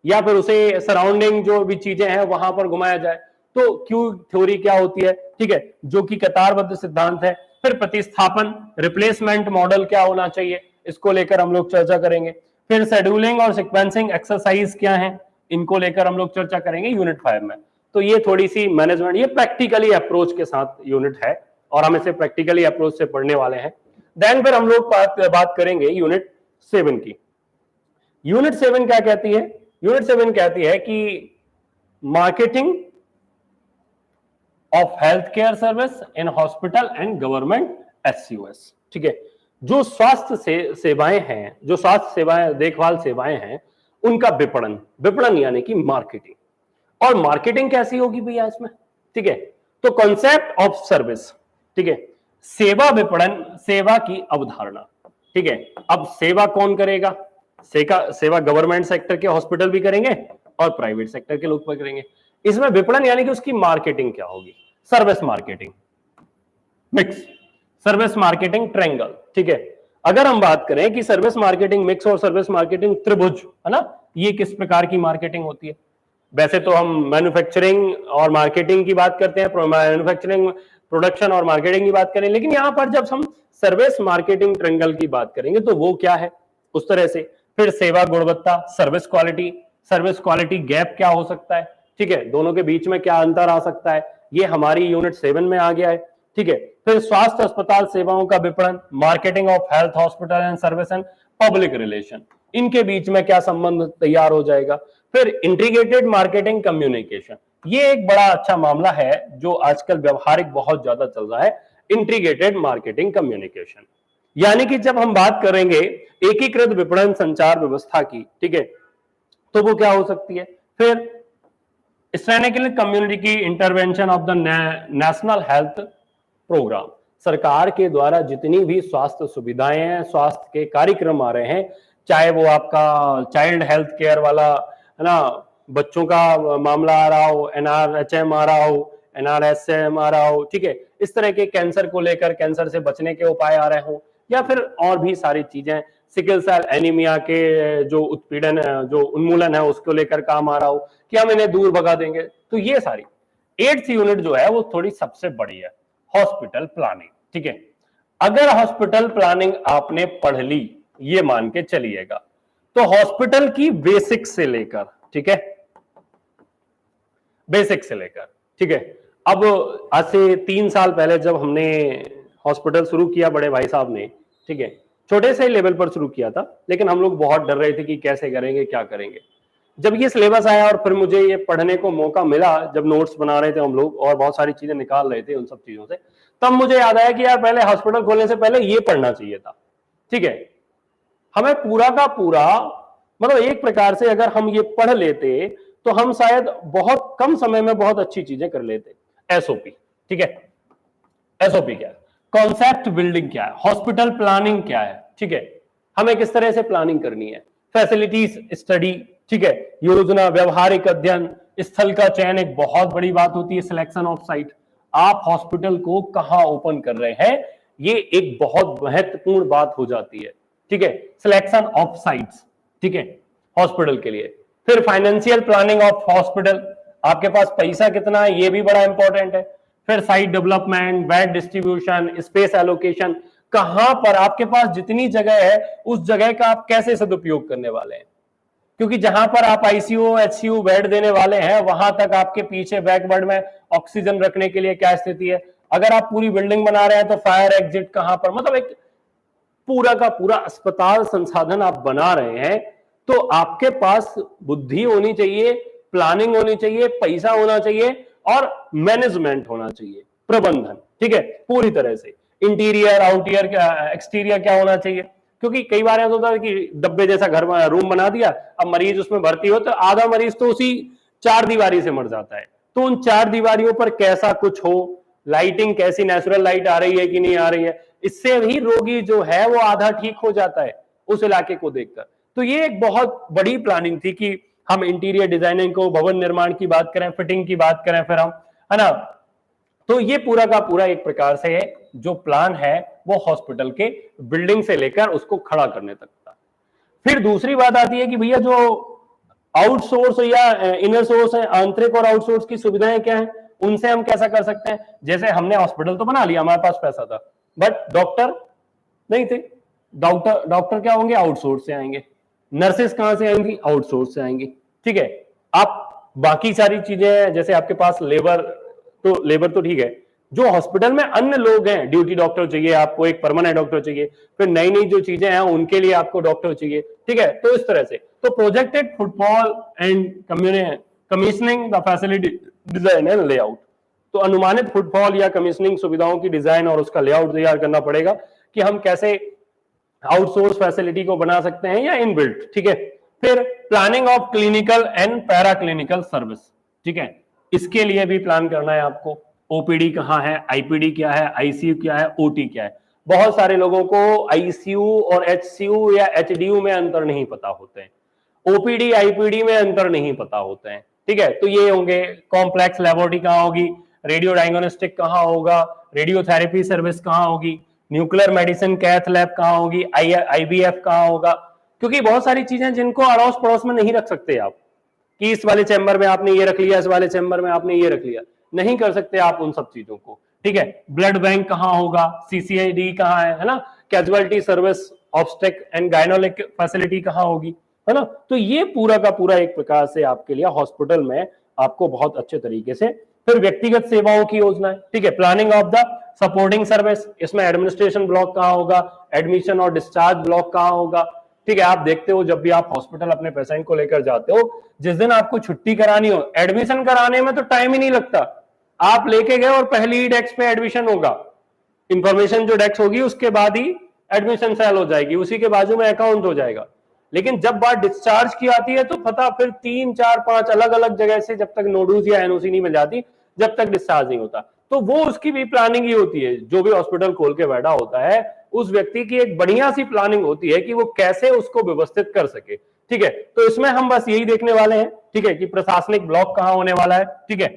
या फिर उसे सराउंडिंग जो भी चीजें हैं वहां पर घुमाया जाए। तो क्यू थ्योरी क्या होती है, ठीक है, जो कि कतारबद्ध सिद्धांत है। फिर प्रतिस्थापन, रिप्लेसमेंट मॉडल क्या होना चाहिए, इसको लेकर हम लोग चर्चा करेंगे। फिर शेड्यूलिंग और सिक्वेंसिंग एक्सरसाइज क्या है, इनको लेकर हम लोग चर्चा करेंगे यूनिट 5 में। तो ये थोड़ी सी मैनेजमेंट, ये प्रैक्टिकली अप्रोच के साथ यूनिट है और हम इसे प्रैक्टिकली अप्रोच से पढ़ने वाले हैं। देन फिर हम लोग बात करेंगे यूनिट 7 की। यूनिट 7 क्या कहती है, यूनिट 7 कहती है कि marketing of health care service in hospital and government SUS. ठीक है, जो स्वास्थ्य सेवाएं हैं, जो स्वास्थ्य सेवाएं, देखभाल सेवाएं हैं, उनका विपणन यानी कि मार्केटिंग। और मार्केटिंग कैसी होगी भैया इसमें, ठीक है, तो कॉन्सेप्ट ऑफ सर्विस, ठीक है, सेवा विपणन, सेवा की अवधारणा। ठीक है, अब सेवा कौन करेगा, सेवा गवर्नमेंट सेक्टर के हॉस्पिटल भी करेंगे और प्राइवेट सेक्टर के लोग भी करेंगे। इसमें विपणन यानी कि उसकी मार्केटिंग क्या होगी, service marketing mix, service marketing triangle, ठीक है। अगर हम बात करें कि सर्विस मार्केटिंग मिक्स और सर्विस मार्केटिंग त्रिभुज, है ना, ये किस प्रकार की मार्केटिंग होती है। वैसे तो हम मैन्युफैक्चरिंग और मार्केटिंग की बात करते हैं, मैन्युफैक्चरिंग, प्रोडक्शन और मार्केटिंग की बात करें, लेकिन यहां पर जब हम सर्विस मार्केटिंग ट्रायंगल की बात करेंगे तो वो क्या है उस तरह से। फिर सेवा गुणवत्ता, सर्विस क्वालिटी गैप क्या हो सकता है, ठीक है, दोनों के बीच में क्या अंतर आ सकता है, ये हमारी यूनिट 7 में आ गया है, ठीक है। फिर स्वास्थ्य अस्पताल सेवाओं का विपणन, marketing of health hospital and service and public relation, इनके बीच में क्या संबंध तैयार हो जाएगा। फिर इंटीग्रेटेड मार्केटिंग कम्युनिकेशन, ये एक बड़ा अच्छा मामला है जो आजकल व्यवहारिक बहुत ज्यादा चल रहा है, इंटीग्रेटेड मार्केटिंग कम्युनिकेशन। यानी कि जब हम बात करेंगे एकीकृत विपणन संचार व्यवस्था की, ठीक है, तो वो क्या हो सकती है। फिर स्ट्रेटेजिक कम्युनिटी की intervention of the national health programme, सरकार के द्वारा जितनी भी स्वास्थ्य सुविधाएं हैं, स्वास्थ्य के कार्यक्रम आ रहे हैं, चाहे वो आपका चाइल्ड हेल्थ केयर वाला, है ना, बच्चों का मामला आ रहा हो, NRHM आ रहा हो, NRSM आ रहा हो, ठीक है, इस तरह के कैंसर को लेकर, कैंसर से बचने के उपाय आ रहे हो, या फिर और भी सारी चीजें, सिकल सेल एनीमिया के जो उत्पीड़न, जो उन्मूलन है उसको लेकर काम आ रहा हो कि हम इन्हें दूर भगा देंगे, तो ये सारी 8th यूनिट जो है वो थोड़ी सबसे बड़ी है, हॉस्पिटल प्लानिंग, ठीक है। अगर हॉस्पिटल प्लानिंग आपने पढ़ ली, ये मान के चलिएगा, तो हॉस्पिटल की बेसिक से लेकर, ठीक है, बेसिक से लेकर, ठीक है। अब आज से 3 साल पहले जब हमने हॉस्पिटल शुरू किया बड़े भाई साहब ने, ठीक है, छोटे से लेवल पर शुरू किया था, लेकिन हम लोग बहुत डर रहे थे कि कैसे करेंगे, क्या करेंगे। जब ये सिलेबस आया और फिर मुझे ये पढ़ने को मौका मिला, जब नोट्स बना रहे थे हम लोग और बहुत सारी चीजें निकाल रहे थे उन सब चीजों से, तब मुझे याद आया कि यार पहले हॉस्पिटल खोलने से पहले ये पढ़ना चाहिए था, ठीक है। हमें पूरा का पूरा, मतलब एक प्रकार से अगर हम ये पढ़ लेते तो हम शायद बहुत कम समय में बहुत अच्छी चीजें कर लेते। एसओपी, ठीक है, एसओपी क्या है, कॉन्सेप्ट बिल्डिंग क्या है, हॉस्पिटल प्लानिंग क्या है, ठीक है, हमें किस तरह से प्लानिंग करनी है, फैसिलिटीज स्टडी, ठीक है, योजना, व्यवहारिक अध्ययन, स्थल का चयन एक बहुत बड़ी बात होती है, सिलेक्शन ऑफ साइट, आप हॉस्पिटल को कहां ओपन कर रहे हैं, ये एक बहुत महत्वपूर्ण बात हो जाती है, ठीक है, सिलेक्शन ऑफ साइट्स, ठीक है, हॉस्पिटल के लिए। फिर फाइनेंशियल प्लानिंग ऑफ हॉस्पिटल, आपके पास पैसा कितना है, ये भी बड़ा इंपॉर्टेंट है। फिर site development, bed distribution, space allocation, कहां पर आपके पास जितनी जगह है उस जगह का आप कैसे सदुपयोग करने वाले हैं, क्योंकि जहां पर आप आईसीयू, एचसीयू बेड देने वाले हैं, वहां तक आपके पीछे बैकवर्ड में ऑक्सीजन रखने के लिए क्या स्थिति है, अगर आप पूरी बिल्डिंग बना रहे हैं तो फायर एग्जिट कहां पर, मतलब एक पूरा का पूरा अस्पताल संसाधन आप बना रहे हैं, तो आपके पास बुद्धि होनी चाहिए, प्लानिंग होनी चाहिए, पैसा होना चाहिए और मैनेजमेंट होना चाहिए, प्रबंधन, ठीक है, पूरी तरह से। इंटीरियर, आउटियर, एक्सटीरियर क्या होना चाहिए, क्योंकि कई बार ऐसा होता है कि डब्बे जैसा घर में रूम बना दिया, अब मरीज उसमें भर्ती हो तो आधा मरीज तो उसी 4 दीवारी से मर जाता है, तो उन 4 दीवारियों पर कैसा कुछ हो, लाइटिंग कैसी, नेचुरल लाइट आ रही है कि नहीं आ रही है, इससे भी रोगी जो है वो आधा ठीक हो जाता है उस इलाके को देखकर। तो ये एक बहुत बड़ी प्लानिंग थी कि हम इंटीरियर डिजाइनिंग को, भवन निर्माण की बात करें, फिटिंग की बात करें, फिर हम, है ना, तो ये पूरा का पूरा एक प्रकार से जो प्लान है वो हॉस्पिटल के बिल्डिंग से लेकर उसको खड़ा करने तक था। फिर दूसरी बात आती है कि भैया जो आउटसोर्स या इनर सोर्स है, आंतरिक और आउटसोर्स की सुविधाएं क्या है, उनसे हम कैसा कर सकते हैं। जैसे हमने हॉस्पिटल तो बना लिया, हमारे पास पैसा था, बट डॉक्टर नहीं थे, डॉक्टर क्या होंगे, आउटसोर्स से आएंगे, नर्सेस कहां से आएंगी, आउटसोर्स से आएंगी, ठीक है। आप बाकी सारी चीजें, जैसे आपके पास लेबर तो ठीक है, जो हॉस्पिटल में अन्य लोग हैं, ड्यूटी डॉक्टर चाहिए आपको, एक परमानेंट डॉक्टर चाहिए, फिर नई नई जो चीजें हैं उनके लिए आपको डॉक्टर चाहिए, ठीक है। तो इस तरह से तो projected footfall and commissioning the facility design and layout, तो अनुमानित फुटफॉल या कमीशनिंग सुविधाओं की डिजाइन और उसका लेआउट तैयार करना पड़ेगा कि हम कैसे आउटसोर्स फैसिलिटी को बना सकते हैं या इनबिल्ट, ठीक है। फिर planning of clinical and para clinical service, ठीक है, इसके लिए भी प्लान करना है आपको। ओपीडी कहां है, आईपीडी क्या है, आईसीयू क्या है, ओटी क्या है, बहुत सारे लोगों को आईसीयू और एचसीयू या एचडीयू में अंतर नहीं पता होते हैं, ओपीडी आईपीडी में अंतर नहीं पता होते हैं, ठीक है। तो ये होंगे कॉम्प्लेक्स लेबोरेटरी कहाँ होगी, रेडियो डायग्नोस्टिक कहाँ होगा, रेडियोथेरेपी सर्विस कहाँ होगी, न्यूक्लियर मेडिसिन कैथ लैब कहाँ होगी, आईबीएफ कहाँ होगा, क्योंकि बहुत सारी चीजें जिनको अड़ोस पड़ोस में नहीं रख सकते आप, कि इस वाले चैम्बर में आपने ये रख लिया, इस वाले चैम्बर में आपने ये रख लिया, नहीं कर सकते आप उन सब चीजों को, ठीक है। ब्लड बैंक कहाँ होगा, सीसीआईडी कहाँ है ना, कैजुअलिटी सर्विस ऑब्स्टेक एंड गायनोलिक फैसिलिटी कहाँ होगी, है ना। तो ये पूरा का पूरा एक प्रकार से आपके लिए हॉस्पिटल में आपको बहुत अच्छे तरीके से, फिर व्यक्तिगत सेवाओं की योजना है, ठीक है, planning of the supporting service, इसमें एडमिनिस्ट्रेशन ब्लॉक कहाँ होगा, एडमिशन और डिस्चार्ज ब्लॉक कहाँ होगा, ठीक है। आप देखते हो जब भी आप हॉस्पिटल अपने पेशेंट को लेकर जाते हो, जिस दिन आपको छुट्टी करानी हो, एडमिशन कराने में तो टाइम ही नहीं लगता, आप लेके गए और पहली ही डेस्क पे एडमिशन होगा, इंफॉर्मेशन जो डेस्क होगी उसके बाद ही एडमिशन सेल हो जाएगी, उसी के बाजू में अकाउंट हो जाएगा। लेकिन जब बात डिस्चार्ज की आती है तो पता फिर 3 4 5 अलग अलग जगह से जब तक नोडूज या एनओसी नहीं मिल जाती, जब तक डिस्चार्ज नहीं होता, तो वो उसकी भी प्लानिंग ही होती है। जो भी हॉस्पिटल खोल के बैठा होता है उस व्यक्ति की एक बढ़िया सी प्लानिंग होती है कि वो कैसे उसको व्यवस्थित कर सके, ठीक है। तो इसमें हम बस यही देखने वाले हैं, ठीक है, कि प्रशासनिक ब्लॉक कहाँ होने वाला है, ठीक है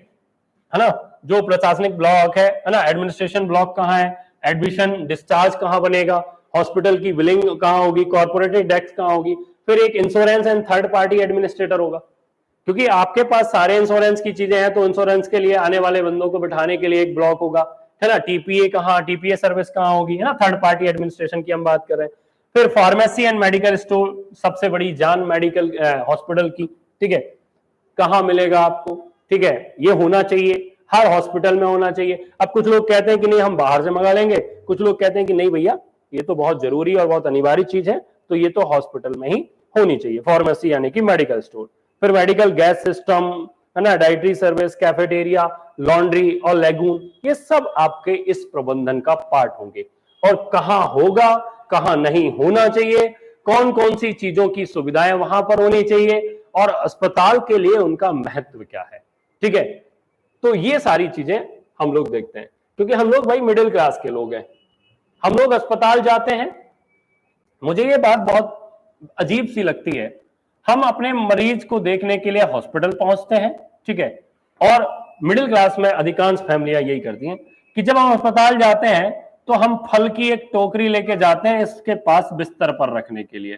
ना, जो प्रशासनिक ब्लॉक है ना, एडमिनिस्ट्रेशन ब्लॉक कहाँ है, एडमिशन डिस्चार्ज कहाँ बनेगा, हॉस्पिटल की बिलिंग कहाँ होगी, कॉर्पोरेटेड डेस्क कहाँ होगी, फिर एक insurance and third party administrator होगा, क्योंकि आपके पास सारे इंश्योरेंस की चीजें हैं, तो इंश्योरेंस के लिए आने वाले बंदों को बिठाने के लिए एक ब्लॉक होगा, है ना। टीपीए कहाँ, टीपीए सर्विस कहाँ होगी, है ना, थर्ड पार्टी एडमिनिस्ट्रेशन की हम बात कर रहे हैं। फिर फार्मेसी एंड मेडिकल स्टोर, सबसे बड़ी जान मेडिकल हॉस्पिटल की, ठीक है, कहाँ मिलेगा आपको, ठीक है, ये होना चाहिए, हर हॉस्पिटल में होना चाहिए। अब कुछ लोग कहते हैं कि नहीं हम बाहर से मंगा लेंगे, कुछ लोग कहते हैं कि नहीं भैया ये तो बहुत जरूरी और बहुत अनिवार्य चीज है, तो ये तो हॉस्पिटल में ही होनी चाहिए, फार्मेसी यानी कि मेडिकल स्टोर। फिर मेडिकल गैस सिस्टम, है ना, डाइटरी सर्विस, कैफेटेरिया, लॉन्ड्री और लेगून, ये सब आपके इस प्रबंधन का पार्ट होंगे। और कहां होगा, कहां नहीं होना चाहिए, कौन कौन सी चीजों की सुविधाएं वहां पर होनी चाहिए, और अस्पताल के लिए उनका महत्व क्या है, ठीक है। तो ये सारी चीजें हम लोग देखते हैं, क्योंकि हम लोग भाई मिडिल क्लास के लोग हैं, हम लोग अस्पताल जाते हैं। मुझे ये बात बहुत अजीब सी लगती है, हम अपने मरीज को देखने के लिए हॉस्पिटल पहुंचते हैं, ठीक है, और मिडिल क्लास में अधिकांश फैमिलियां यही करती हैं कि जब हम अस्पताल जाते हैं तो हम फल की एक टोकरी लेके जाते हैं इसके पास बिस्तर पर रखने के लिए,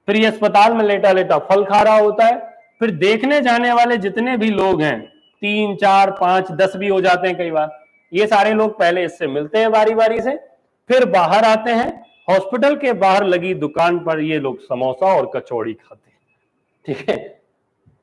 फिर ये अस्पताल में लेटा लेटा फल खा रहा होता है। फिर देखने जाने वाले जितने भी लोग हैं, 3 4 5 10 भी हो जाते हैं कई बार, ये सारे लोग पहले इससे मिलते हैं बारी बारी से, फिर बाहर आते हैं, हॉस्पिटल के बाहर लगी दुकान पर ये लोग समोसा और कचौड़ी खाते हैं, ठीक है,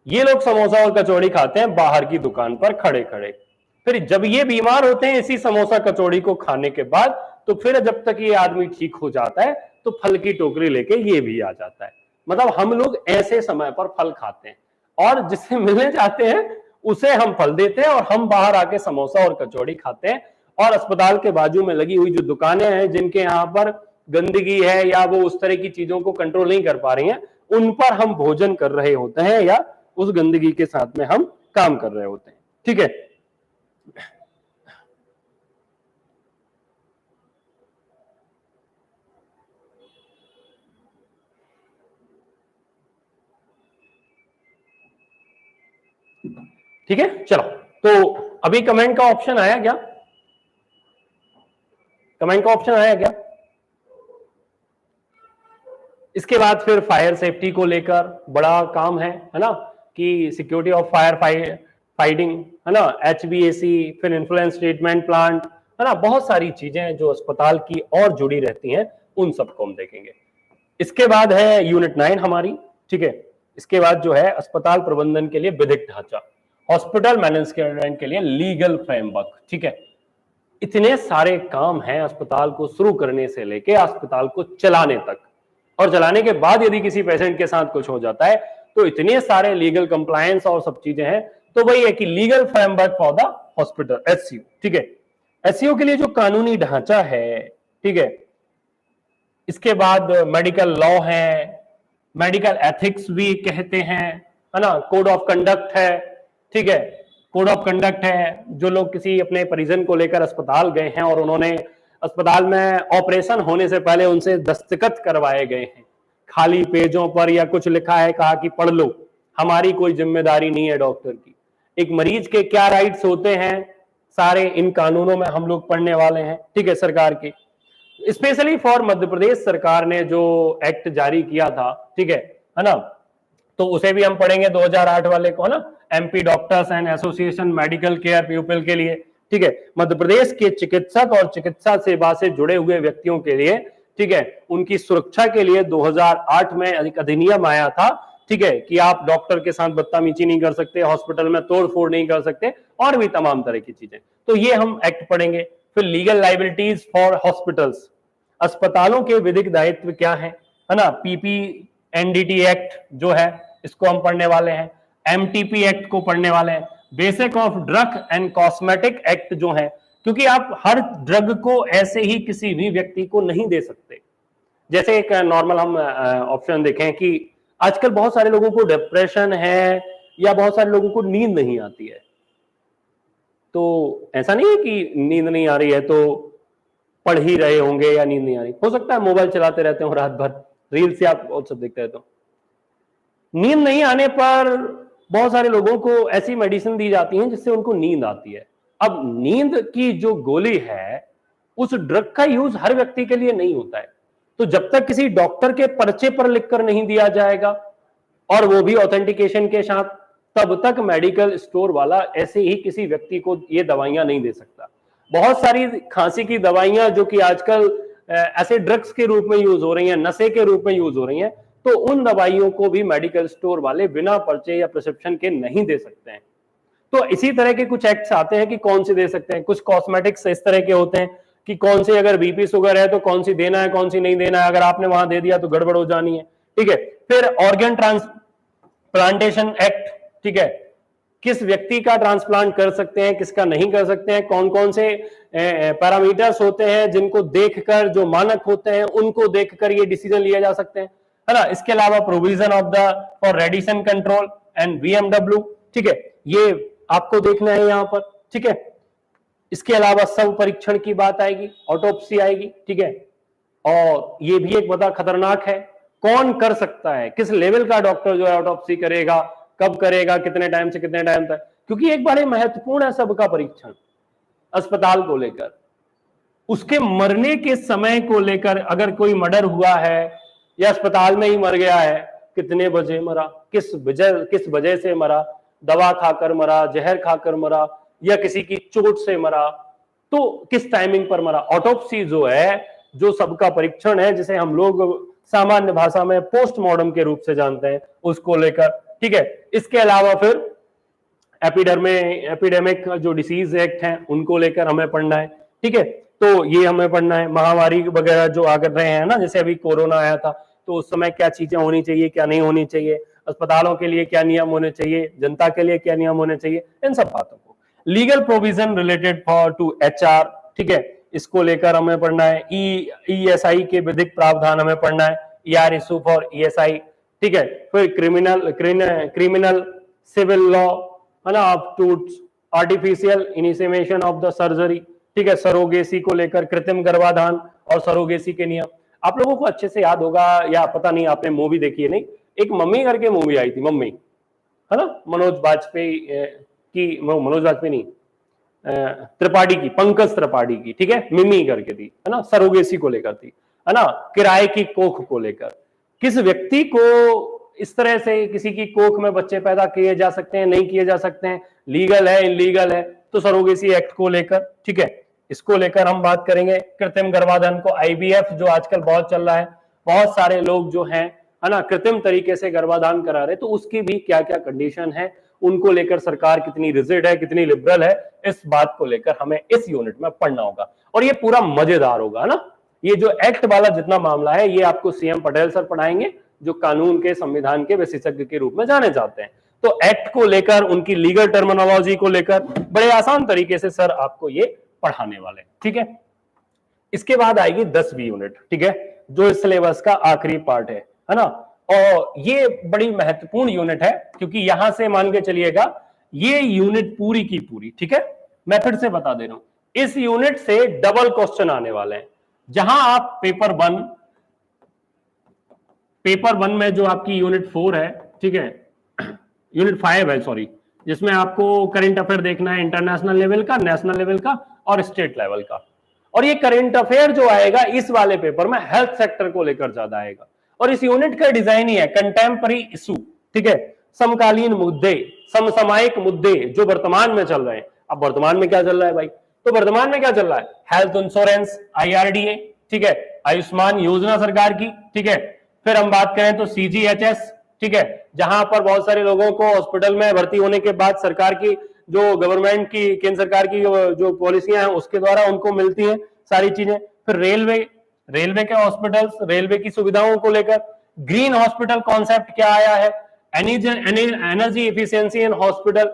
ये लोग समोसा और कचौड़ी खाते हैं बाहर की दुकान पर खड़े खड़े। फिर जब ये बीमार होते हैं इसी समोसा कचौड़ी को खाने के बाद, तो फिर जब तक ये आदमी ठीक हो जाता है तो फल की टोकरी लेके ये भी आ जाता है। मतलब हम लोग ऐसे समय पर फल खाते हैं, और जिससे मिलने जाते हैं उसे हम फल देते हैं, और हम बाहर आके समोसा और कचौड़ी खाते हैं। और अस्पताल के बाजू में लगी हुई जो दुकानें हैं जिनके यहाँ पर गंदगी है या वो उस तरह की चीजों को कंट्रोल नहीं कर पा रही हैं, उन पर हम भोजन कर रहे होते हैं या उस गंदगी के साथ में हम काम कर रहे होते हैं, ठीक है। ठीक है, चलो, तो अभी कमेंट का ऑप्शन आया क्या, कमेंट का ऑप्शन आया क्या? इसके बाद फिर फायर सेफ्टी को लेकर बड़ा काम है ना, कि सिक्योरिटी ऑफ फायर फाइटिंग, है ना, HVAC, फिर इन्फ्लुएंस ट्रीटमेंट प्लांट, है ना, बहुत सारी चीजें जो अस्पताल की और जुड़ी रहती हैं, उन सबको हम देखेंगे। इसके बाद है यूनिट 9 हमारी, ठीक है। इसके बाद जो है अस्पताल प्रबंधन के लिए विधिक ढांचा, हॉस्पिटल मैनेजमेंट के लिए लीगल फ्रेमवर्क, ठीक है। इतने सारे काम हैं अस्पताल को शुरू करने से लेके अस्पताल को चलाने तक, और चलाने के बाद यदि किसी पेशेंट के साथ कुछ हो जाता है तो इतने सारे लीगल कंप्लायंस और सब चीजें हैं। तो वही है कि legal framework for the hospital, HCU, ठीक है। एचसीयू के लिए जो कानूनी ढांचा है, ठीक है, इसके बाद मेडिकल लॉ है, मेडिकल एथिक्स भी कहते हैं, है ना, कोड ऑफ कंडक्ट है, ठीक है, कोड ऑफ कंडक्ट है। जो लोग किसी अपने परिजन को लेकर अस्पताल गए हैं और उन्होंने अस्पताल में ऑपरेशन होने से पहले उनसे दस्तखत करवाए गए हैं, खाली पेजों पर या कुछ लिखा है, कहा कि पढ़ लो, हमारी कोई जिम्मेदारी नहीं है डॉक्टर की। एक मरीज के क्या राइट्स होते हैं, सारे इन कानूनों में हम लोग पढ़ने वाले हैं, ठीक है, सरकार के। स्पेशली फॉर मध्य प्रदेश सरकार ने जो एक्ट जारी किया था, ठीक है ना, तो उसे भी हम पढ़ेंगे 2008 वाले को, है ना, MP doctors and association medical care people के लिए, ठीक है, मध्य प्रदेश के चिकित्सक और चिकित्सा सेवा से जुड़े हुए व्यक्तियों के लिए, ठीक है, उनकी सुरक्षा के लिए 2008 में एक अधिनियम आया था, ठीक है, कि आप डॉक्टर के साथ बदतमीजी नहीं कर सकते, हॉस्पिटल में तोड़फोड़ नहीं कर सकते, और भी तमाम तरह की चीजें। तो ये हम एक्ट पढ़ेंगे। फिर लीगल लाइबिलिटीज फॉर हॉस्पिटल्स, अस्पतालों के विधिक दायित्व क्या है ना, पीपीएनडीटी एक्ट जो है इसको हम पढ़ने वाले हैं, एमटीपी एक्ट को पढ़ने वाले हैं, basic of drug and cosmetic act जो है, क्योंकि आप हर ड्रग को ऐसे ही किसी भी व्यक्ति को नहीं दे सकते। जैसे एक नॉर्मल हम ऑप्शन देखें कि आजकल बहुत सारे लोगों को डिप्रेशन है या बहुत सारे लोगों को नींद नहीं आती है, तो ऐसा नहीं है कि नींद नहीं आ रही है तो पढ़ ही रहे होंगे या नींद नहीं आ रही, हो सकता है मोबाइल चलाते रहते हो रात भर, रील्स या और सब देखते रहते हो। नींद नहीं आने पर बहुत सारे लोगों को ऐसी मेडिसिन दी जाती हैं जिससे उनको नींद आती है। अब नींद की जो गोली है उस ड्रग का यूज हर व्यक्ति के लिए नहीं होता है, तो जब तक किसी डॉक्टर के पर्चे पर लिखकर नहीं दिया जाएगा और वो भी ऑथेंटिकेशन के साथ, तब तक मेडिकल स्टोर वाला ऐसे ही किसी व्यक्ति को ये दवाइयां नहीं दे सकता। बहुत सारी खांसी की दवाइयां जो कि आजकल ऐसे ड्रग्स के रूप में यूज हो रही हैं, नशे के रूप में यूज हो रही हैं, तो उन दवाइयों को भी मेडिकल स्टोर वाले बिना पर्चे या प्रिस्क्रिप्शन के नहीं दे सकते हैं। तो इसी तरह के कुछ एक्ट्स आते हैं कि कौन से दे सकते हैं। कुछ कॉस्मेटिक्स इस तरह के होते हैं कि कौन से, अगर बीपी शुगर है तो कौन सी देना है, कौन सी नहीं देना है, अगर आपने वहां दे दिया तो गड़बड़ हो जानी है, ठीक है। फिर ऑर्गन ट्रांसप्लांटेशन एक्ट, ठीक है, किस व्यक्ति का ट्रांसप्लांट कर सकते हैं, किसका नहीं कर सकते हैं, कौन कौन से पैरामीटर्स होते हैं जिनको देखकर, जो मानक होते हैं उनको देखकर ये डिसीजन लिया जा सकते हैं, है ना। इसके अलावा provision of the for radiation control and VMW, ठीक है, ये आपको देखना है यहां पर, ठीक है। इसके अलावा सब परीक्षण की बात आएगी, ऑटोप्सी आएगी, ठीक है, और ये भी एक बड़ा खतरनाक है, कौन कर सकता है, किस लेवल का डॉक्टर जो है ऑटोप्सी करेगा, कब करेगा, कितने टाइम से कितने टाइम तक, क्योंकि एक बड़े महत्वपूर्ण है सबका परीक्षण अस्पताल को लेकर, उसके मरने के समय को लेकर। अगर कोई मर्डर हुआ है या अस्पताल में ही मर गया है, कितने बजे मरा, किस वजह से मरा, दवा खाकर मरा, जहर खाकर मरा, या किसी की चोट से मरा, तो किस टाइमिंग पर मरा। ऑटोप्सी जो है, जो सबका परीक्षण है, जिसे हम लोग सामान्य भाषा में पोस्टमार्टम के रूप से जानते हैं, उसको लेकर, ठीक है। इसके अलावा फिर एपिडेमिक जो डिसीज एक्ट हैं उनको लेकर हमें पढ़ना है, ठीक है। तो ये हमें पढ़ना है, महामारी वगैरह जो आ रहे हैं ना, जैसे अभी कोरोना आया था, तो उस समय क्या चीजें होनी चाहिए, क्या नहीं होनी चाहिए, अस्पतालों के लिए क्या नियम होने चाहिए, जनता के लिए क्या नियम होने चाहिए, इन सब बातों को। Legal provision related for to HR, ठीक है, इसको लेकर हमें पढ़ना है। ईएसआई के विधिक प्रावधान हमें पढ़ना है, ईआर इशू फॉर ईएसआई, ठीक है। फिर क्रिमिनल सिविल लॉ, है ना, up to artificial initiation of the surgery, ठीक है, सरोगेसी को लेकर, कृत्रिम गर्भाधान और सरोगेसी के नियम। आप लोगों को अच्छे से याद होगा, या पता नहीं आपने मूवी देखी है नहीं, एक मम्मी करके मूवी आई थी, मम्मी, है ना, मनोज वाजपेयी नहीं, त्रिपाठी की, पंकज त्रिपाठी की, ठीक है, मिमी करके थी, है ना, सरोगेसी को लेकर थी, है ना, किराए की कोख को लेकर, किस व्यक्ति को इस तरह से किसी की कोख में बच्चे पैदा किए जा सकते हैं, नहीं किए जा सकते हैं, लीगल है, इलीगल है, तो सरोगेसी एक्ट को लेकर, ठीक है, इसको लेकर हम बात करेंगे। कृत्रिम गर्भाधान को, आईवीएफ जो आजकल बहुत चल रहा है, बहुत सारे लोग जो हैं, है ना, कृत्रिम तरीके से गर्भाधान करा रहे, तो उसकी भी क्या क्या कंडीशन है, उनको लेकर सरकार कितनी रिजिड है, कितनी लिबरल है, इस बात को लेकर हमें इस यूनिट में पढ़ना होगा। और ये पूरा मजेदार होगा ना, ये जो एक्ट वाला जितना मामला है, ये आपको सीएम पटेल सर पढ़ाएंगे, जो कानून के, संविधान के विशेषज्ञ के रूप में जाने जाते हैं। तो एक्ट को लेकर, उनकी लीगल टर्मिनोलॉजी को लेकर बड़े आसान तरीके से सर आपको ये पढ़ाने वाले, ठीक है। इसके बाद आएगी 10वीं यूनिट, ठीक है, जो इस सिलेबस का आखिरी पार्ट है ना, और ये बड़ी महत्वपूर्ण यूनिट है, क्योंकि यहां से मान के चलिएगा ये यूनिट पूरी की पूरी, ठीक है, मैं फिर से बता दे रहा हूं, इस यूनिट से डबल क्वेश्चन आने वाले हैं। जहां आप पेपर वन में जो आपकी यूनिट 4 है, ठीक है, यूनिट 5 है सॉरी, जिसमें आपको करंट अफेयर देखना है इंटरनेशनल लेवल का, नेशनल लेवल का और स्टेट लेवल का। और ये करंट अफेयर जो आएगा इस वाले पेपर में हेल्थ सेक्टर को लेकर ज्यादा आएगा। और इस यूनिट का डिजाइन ही है कंटेम्पररी इशू, ठीक है, समकालीन मुद्दे, समसामयिक मुद्दे जो वर्तमान में चल रहे हैं। अब वर्तमान में क्या चल रहा है भाई? तो वर्तमान में क्या चल रहा है? हेल्थ इंश्योरेंस, IRDA, ठीक है, आयुष्मान योजना सरकार की, ठीक है। फिर हम बात करें तो CGHS, ठीक है, जहां पर बहुत सारे लोगों को हॉस्पिटल में भर्ती होने के बाद सरकार की जो गवर्नमेंट की, केंद्र सरकार की जो पॉलिसियां हैं उसके द्वारा उनको मिलती हैं सारी चीजें। फिर रेलवे के हॉस्पिटल्स, रेलवे की सुविधाओं को लेकर ग्रीन हॉस्पिटल कॉन्सेप्ट क्या आया है, एनर्जी एफिशिएंसी इन हॉस्पिटल,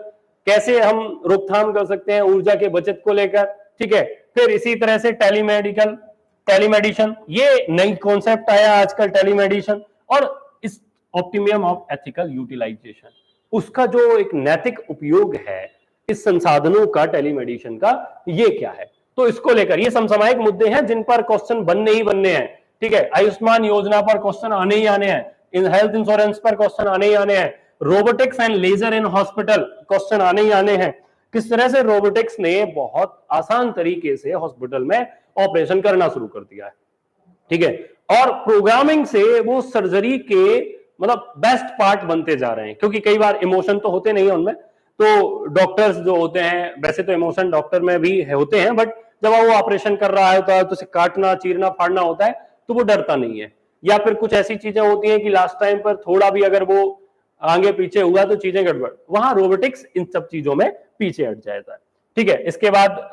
कैसे हम रोकथाम कर सकते हैं ऊर्जा के बचत को लेकर, ठीक है। फिर इसी तरह से टेलीमेडिसिन, ये नई कॉन्सेप्ट आया आजकल टेलीमेडिसिन। और इस ऑप्टिमियम ऑफ एथिकल यूटिलाइजेशन, उसका जो एक नैतिक उपयोग है इस संसाधनों का, टेलीमेडिसिन का, ये क्या है। तो इसको लेकर ये समसामयिक मुद्दे हैं जिन पर क्वेश्चन बनने ही बनने हैं, ठीक है। आयुष्मान योजना पर क्वेश्चन आने ही आने हैं, इन हेल्थ इंश्योरेंस पर क्वेश्चन आने ही आने हैं, robotics and laser in hospital question आने ही आने हैं। किस तरह से रोबोटिक्स ने बहुत आसान तरीके से हॉस्पिटल में ऑपरेशन करना शुरू कर दिया है, ठीक है। और प्रोग्रामिंग से वो सर्जरी के मतलब बेस्ट पार्ट बनते जा रहे हैं, क्योंकि कई बार इमोशन तो होते नहीं है उनमें। तो डॉक्टर्स जो होते हैं, वैसे तो इमोशन डॉक्टर में भी होते हैं, बट जब वो ऑपरेशन कर रहा होता है तो उसे काटना, चीरना, फाड़ना होता है, तो वो डरता नहीं है। या फिर कुछ ऐसी चीजें होती हैं कि लास्ट टाइम पर थोड़ा भी अगर वो आगे पीछे हुआ तो चीजें गड़बड़, वहां रोबोटिक्स इन सब चीजों में पीछे हट जाता है, ठीक है। इसके बाद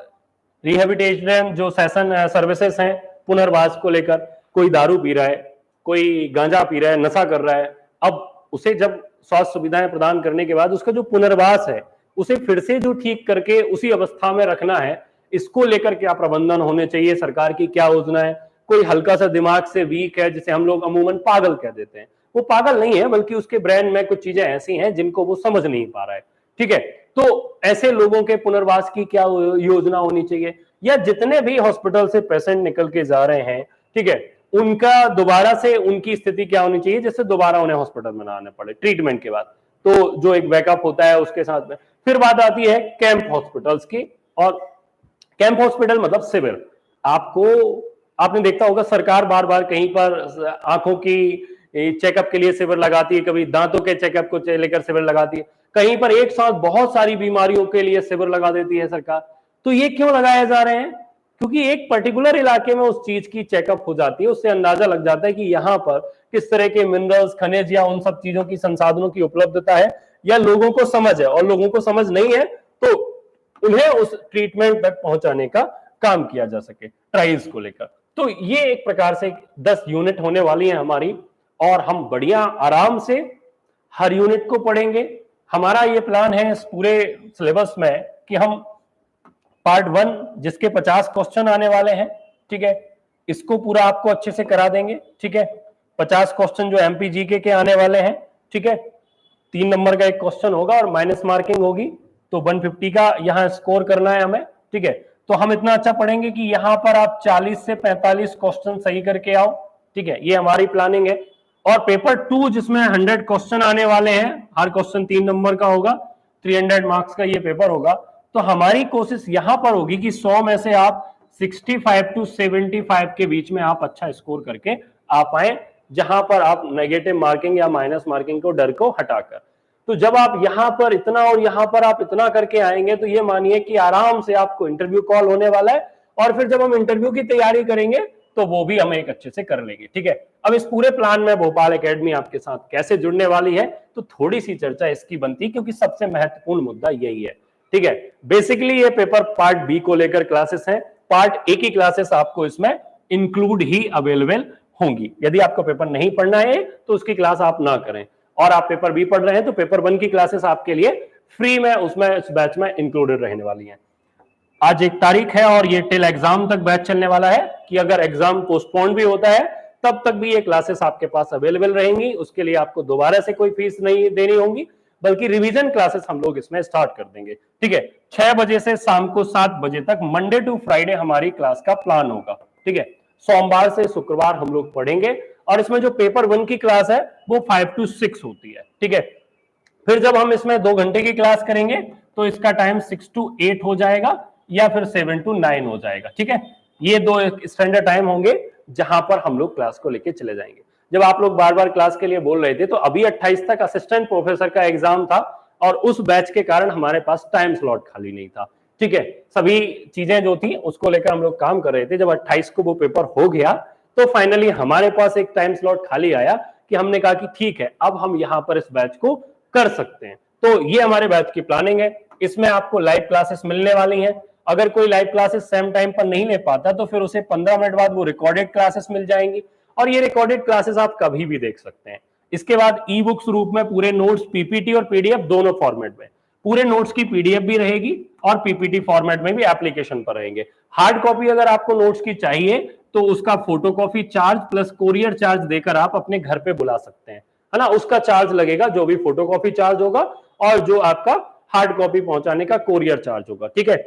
रिहेबिलिटेशन जो सेशन सर्विसेज हैं पुनर्वास को लेकर, कोई दारू पी रहा है, कोई गांजा पी रहा है, नशा कर रहा है, अब उसे जब स्वास्थ्य सुविधाएं प्रदान करने के बाद उसका जो पुनर्वास है, उसे फिर से जो ठीक करके उसी अवस्था में रखना है, इसको लेकर क्या प्रबंधन होने चाहिए, सरकार की क्या योजना है। कोई हल्का सा दिमाग से वीक है, जिसे हम लोग अमूमन पागल कह देते हैं, वो पागल नहीं है, बल्कि उसके ब्रेन में कुछ चीजें ऐसी हैं जिनको वो समझ नहीं पा रहा है, ठीक है। तो ऐसे लोगों के पुनर्वास की क्या योजना होनी चाहिए, या जितने भी हॉस्पिटल से पेशेंट निकल के जा रहे हैं, ठीक है, उनका दोबारा से उनकी स्थिति क्या होनी चाहिए जिससे दोबारा उन्हें हॉस्पिटल में ना आना पड़े ट्रीटमेंट के बाद। तो जो एक बैकअप होता है उसके साथ में फिर बात आती है कैंप हॉस्पिटल्स की। और कैंप हॉस्पिटल मतलब शिविर। आपने देखा होगा सरकार बार बार कहीं पर आंखों की चेकअप के लिए शिविर लगाती है, कभी दांतों के चेकअप को लेकर शिविर लगाती है, कहीं पर एक साथ बहुत सारी बीमारियों के लिए शिविर लगा देती है सरकार। तो ये क्यों लगाए जा रहे हैं? क्योंकि एक पर्टिकुलर इलाके में उस चीज की चेकअप हो जाती है, उससे अंदाजा लग जाता है कि यहाँ पर किस तरह के मिनरल्स, खनिज या उन सब चीजों की, संसाधनों की उपलब्धता है, या लोगों को समझ है। और लोगों को समझ नहीं है तो उन्हें उस ट्रीटमेंट तक पहुंचाने का काम किया जा सके ट्रायल्स को लेकर। तो ये एक प्रकार से 10 यूनिट होने वाली है हमारी, और हम बढ़िया आराम से हर यूनिट को पढ़ेंगे। हमारा ये प्लान है इस पूरे सिलेबस में कि हम पार्ट 1 जिसके 50 क्वेश्चन आने वाले हैं, ठीक है, इसको पूरा आपको अच्छे से करा देंगे, ठीक है। 50 क्वेश्चन जो MPGK के आने वाले हैं, ठीक है। 3 नंबर का एक क्वेश्चन होगा और माइनस मार्किंग होगी, तो 150 का यहाँ स्कोर करना है हमें, ठीक है। तो हम इतना अच्छा पढ़ेंगे कि यहाँ पर आप 40 से 45 क्वेश्चन सही करके आओ, ठीक है, ये हमारी प्लानिंग है। और पेपर 2 जिसमें 100 क्वेश्चन आने वाले हैं, हर क्वेश्चन 3 नंबर का होगा, 300 मार्क्स का ये पेपर होगा। तो हमारी कोशिश यहां पर होगी कि 100 में से आप 65 to 75 के बीच में आप अच्छा स्कोर करके आ पाए, जहां पर आप नेगेटिव मार्किंग या माइनस मार्किंग को डर को हटाकर। तो जब आप यहां पर इतना और यहां पर आप इतना करके आएंगे तो ये मानिए कि आराम से आपको इंटरव्यू कॉल होने वाला है। और फिर जब हम इंटरव्यू की तैयारी करेंगे तो वो भी हम एक अच्छे से कर लेंगे, ठीक है। अब इस पूरे प्लान में भोपाल एकेडमी आपके साथ कैसे जुड़ने वाली है, तो थोड़ी सी चर्चा इसकी बनती, क्योंकि सबसे महत्वपूर्ण मुद्दा यही है, ठीक है। बेसिकली ये पेपर पार्ट बी को लेकर क्लासेस हैं, पार्ट ए की क्लासेस आपको इसमें इंक्लूड ही अवेलेबल होंगी। यदि आपको पेपर नहीं पढ़ना है तो उसकी क्लास आप ना करें, और आप पेपर बी पढ़ रहे हैं तो पेपर 1 की क्लासेस आपके लिए फ्री में उसमें इस बैच में इंक्लूडेड रहने वाली हैं। आज एक तारीख है और ये टिल एग्जाम तक बैच चलने वाला है, कि अगर एग्जाम पोस्टपोन भी होता है तब तक भी ये क्लासेस आपके पास अवेलेबल रहेंगी। उसके लिए आपको दोबारा से कोई फीस नहीं देनी होगी, बल्कि रिवीजन क्लासेस हम लोग इसमें स्टार्ट कर देंगे। ठीक है, 6 बजे से शाम को 7 बजे तक मंडे टू फ्राइडे हमारी क्लास का प्लान होगा। ठीक है, सोमवार से शुक्रवार हम लोग पढ़ेंगे और इसमें जो पेपर 1 की क्लास है वो 5 to 6 होती है। ठीक है, फिर जब हम इसमें 2 घंटे की क्लास करेंगे तो इसका टाइम 6 to 8 हो जाएगा या फिर 7 to 9 हो जाएगा। ठीक है, ये 2 स्टैंडर्ड टाइम होंगे जहां पर हम लोग क्लास को लेके चले जाएंगे। जब आप लोग बार बार क्लास के लिए बोल रहे थे तो अभी 28 तक असिस्टेंट प्रोफेसर का एग्जाम था और उस बैच के कारण हमारे पास टाइम स्लॉट खाली नहीं था। ठीक है, सभी चीजें जो थी उसको लेकर हम लोग काम कर रहे थे। जब 28 को वो पेपर हो गया तो फाइनली हमारे पास एक टाइम स्लॉट खाली आया कि हमने कहा कि ठीक है, अब हम यहां पर इस बैच को कर सकते हैं। तो ये हमारे बैच की प्लानिंग है। इसमें आपको लाइव क्लासेस मिलने वाली हैं। अगर कोई लाइव क्लासेस सेम टाइम पर नहीं ले पाता तो फिर उसे 15 मिनट बाद वो रिकॉर्डेड क्लासेस मिल जाएंगी और ये रिकॉर्डेड क्लासेस आप कभी भी देख सकते हैं। इसके बाद ई बुक्स रूप में पूरे नोट्स, पीपीटी और पीडीएफ दोनों फॉर्मेट में, पूरे नोट्स की पीडीएफ भी रहेगी और पीपीटी फॉर्मेट में भी एप्लीकेशन पर रहेंगे। हार्ड कॉपी अगर आपको नोट्स की चाहिए तो उसका photocopy charge plus courier charge देकर आप अपने घर पे बुला सकते हैं, है ना। उसका चार्ज लगेगा, जो भी फोटोकॉपी चार्ज होगा और जो आपका हार्ड कॉपी पहुंचाने का कोरियर चार्ज होगा। ठीक है,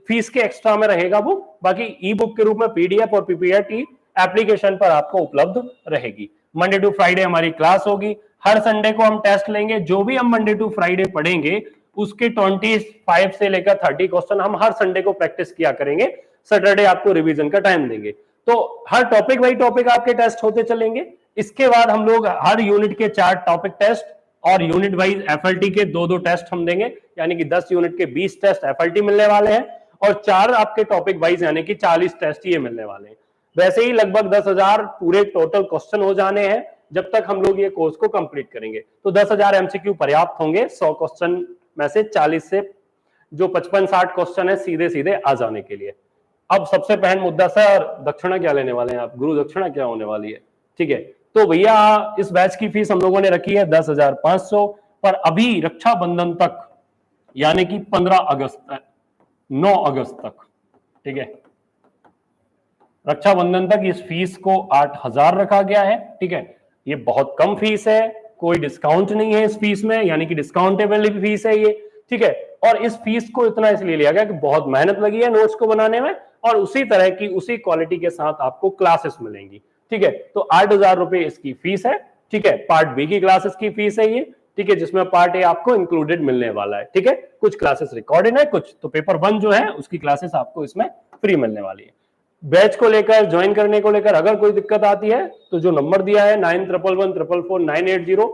फीस के एक्स्ट्रा में रहेगा वो, बाकी ई बुक के रूप में पीडीएफ और पीपीटी एप्लीकेशन पर आपको उपलब्ध रहेगी। मंडे टू फ्राइडे हमारी क्लास होगी। हर संडे को हम टेस्ट लेंगे। जो भी हम मंडे टू फ्राइडे पढ़ेंगे उसके 25 से लेकर 30 क्वेश्चन हम हर संडे को प्रैक्टिस किया करेंगे। सैटरडे आपको रिवीजन का टाइम देंगे। तो हर टॉपिक बाई टॉपिक आपके टेस्ट होते चलेंगे। इसके बाद हम लोग हर यूनिट के 4 टॉपिक टेस्ट और यूनिट वाइज एफएलटी के 2-2 टेस्ट हम देंगे, यानी कि 10 यूनिट के 20 टेस्ट एफएलटी मिलने वाले हैं और 4 आपके टॉपिक वाइज यानी कि 40 टेस्ट ये मिलने वाले हैं। वैसे ही लगभग 10,000 पूरे टोटल क्वेश्चन हो जाने हैं जब तक हम लोग ये कोर्स को कंप्लीट करेंगे। तो 10,000 एमसीक्यू पर्याप्त होंगे 100 क्वेश्चन में से 40 से जो 55-60 क्वेश्चन है सीधे सीधे आ जाने के लिए। अब सबसे पहला मुद्दा, सर दक्षिणा क्या लेने वाले हैं आप, गुरु दक्षिणा क्या होने वाली है। ठीक है, तो भैया इस बैच की फीस हम लोगों ने रखी है 10,500 पर अभी रक्षाबंधन तक, यानी कि 15 अगस्त तक, 9 अगस्त तक। ठीक है, रक्षाबंधन तक इस फीस को 8,000 रखा गया है। ठीक है, ये बहुत कम फीस है, कोई डिस्काउंट नहीं है इस फीस में, यानी कि डिस्काउंटेबल फीस है ये। ठीक है, और इस फीस को इतना इसलिए लिया गया कि बहुत मेहनत लगी है नोट्स को बनाने में और उसी तरह की उसी क्वालिटी के साथ आपको क्लासेस मिलेंगी। ठीक है, तो 8,000 रुपए इसकी फीस है। ठीक है, पार्ट बी की क्लासेस की फीस है ये। ठीक है, जिसमें पार्ट ए आपको इंक्लूडेड मिलने वाला है। ठीक है, कुछ क्लासेस रिकॉर्डेड है, कुछ तो पेपर 1 जो है उसकी क्लासेस आपको इसमें फ्री मिलने वाली है। बैच को लेकर, ज्वाइन करने को लेकर अगर कोई दिक्कत आती है तो जो नंबर दिया है 9111444980,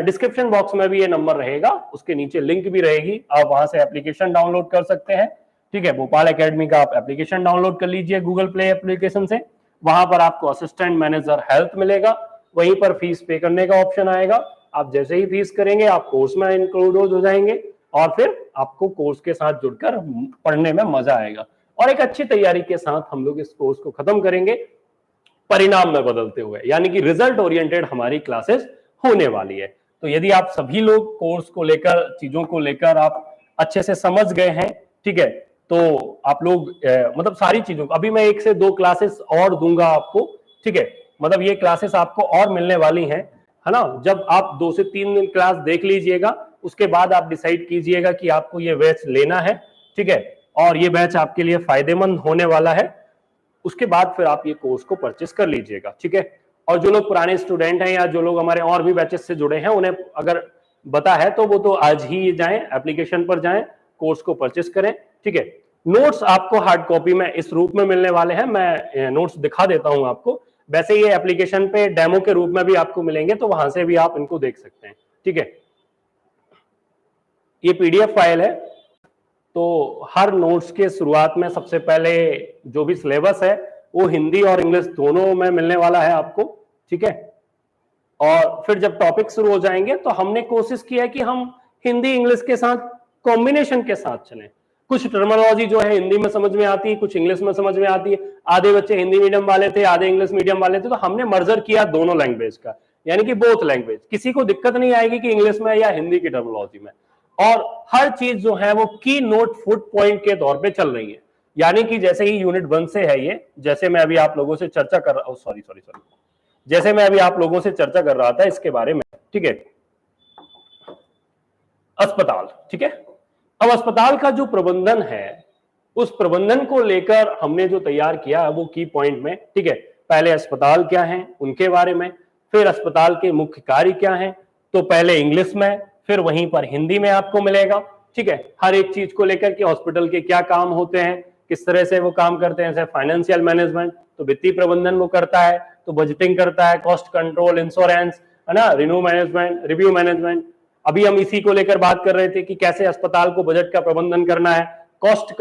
डिस्क्रिप्शन बॉक्स में भी ये नंबर रहेगा, उसके नीचे लिंक भी रहेगी, आप वहां से एप्लीकेशन डाउनलोड कर सकते हैं। ठीक है, भोपाल एकेडमी का आप एप्लीकेशन डाउनलोड कर लीजिए गूगल प्ले एप्लीकेशन से। वहां पर आपको असिस्टेंट मैनेजर हेल्थ मिलेगा, वहीं पर फीस पे करने का ऑप्शन आएगा। आप जैसे ही फीस करेंगे आप कोर्स में इंक्लूड हो जाएंगे और फिर आपको कोर्स के साथ जुड़कर पढ़ने में मजा आएगा और एक अच्छी तैयारी के साथ हम लोग इस कोर्स को खत्म करेंगे परिणाम में बदलते हुए, यानी कि रिजल्ट ओरिएंटेड हमारी क्लासेस होने वाली है। तो यदि आप सभी लोग कोर्स को लेकर, चीजों को लेकर आप अच्छे से समझ गए हैं, ठीक है, तो आप लोग मतलब सारी चीजों को, अभी मैं 1 से 2 क्लासेस और दूंगा आपको। ठीक है, मतलब ये क्लासेस आपको और मिलने वाली हैं, है ना। जब आप 2 से 3 दिन क्लास देख लीजिएगा उसके बाद आप डिसाइड कीजिएगा कि आपको ये बैच लेना है। ठीक है, और ये बैच आपके लिए फायदेमंद होने वाला है। उसके बाद फिर आप ये कोर्स को परचेस कर लीजिएगा। ठीक है, और जो लोग पुराने स्टूडेंट हैं या जो लोग हमारे और भी बैचेस से जुड़े हैं उन्हें अगर बता है तो वो तो आज ही जाएं, एप्लीकेशन पर जाएं, कोर्स को परचेस करें। ठीक है, नोट्स आपको हार्ड कॉपी में इस रूप में मिलने वाले हैं, मैं नोट्स दिखा देता हूं आपको। वैसे ये एप्लीकेशन पे डेमो के रूप में भी आपको मिलेंगे, तो वहां से भी आप इनको देख सकते हैं। ठीक है, ये पीडीएफ फाइल है। तो हर नोट्स के शुरुआत में सबसे पहले जो भी सिलेबस है वो हिंदी और इंग्लिश दोनों में मिलने वाला है आपको। ठीक है, और फिर जब टॉपिक शुरू हो जाएंगे तो हमने कोशिश की है कि हम हिंदी इंग्लिश के साथ कॉम्बिनेशन के साथ चलें। कुछ टर्मिनोलॉजी जो है हिंदी में समझ में आती है, कुछ इंग्लिश में समझ में आती है। आधे बच्चे हिंदी मीडियम वाले थे, आधे इंग्लिश मीडियम वाले थे, तो हमने मर्जर किया दोनों लैंग्वेज का, यानी कि बोथ लैंग्वेज। किसी को दिक्कत नहीं आएगी कि इंग्लिश में या हिंदी की टर्मिनोलॉजी में, और हर चीज जो है वो की नोट फुट पॉइंट के तौर पे चल रही है। यानी कि जैसे ही यूनिट 1 से है ये, जैसे मैं अभी आप लोगों से चर्चा कर रहा हूं, सॉरी, जैसे मैं अभी आप लोगों से चर्चा कर रहा था इसके बारे में। ठीक है, अस्पताल, ठीक है। अब अस्पताल का जो प्रबंधन है, उस प्रबंधन को लेकर हमने जो तैयार किया वो की पॉइंट में, ठीक है। पहले अस्पताल क्या है उनके बारे में, फिर अस्पताल के मुख्य कार्य क्या है, तो पहले इंग्लिश में, फिर वहीं पर हिंदी में आपको मिलेगा, ठीक है। हर एक चीज को लेकर के हॉस्पिटल के क्या काम होते हैं, किस तरह से वो काम करते हैं, जैसे फाइनेंशियल मैनेजमेंट, तो वित्तीय प्रबंधन वो करता है, तो बजटिंग करता है, कॉस्ट कंट्रोल, इंश्योरेंस, है ना, रिन्यू मैनेजमेंट, रिव्यू मैनेजमेंट। अभी हम इसी को लेकर बात कर रहे थे कि कैसे अस्पताल को बजट का प्रबंधन करना है, कॉस्ट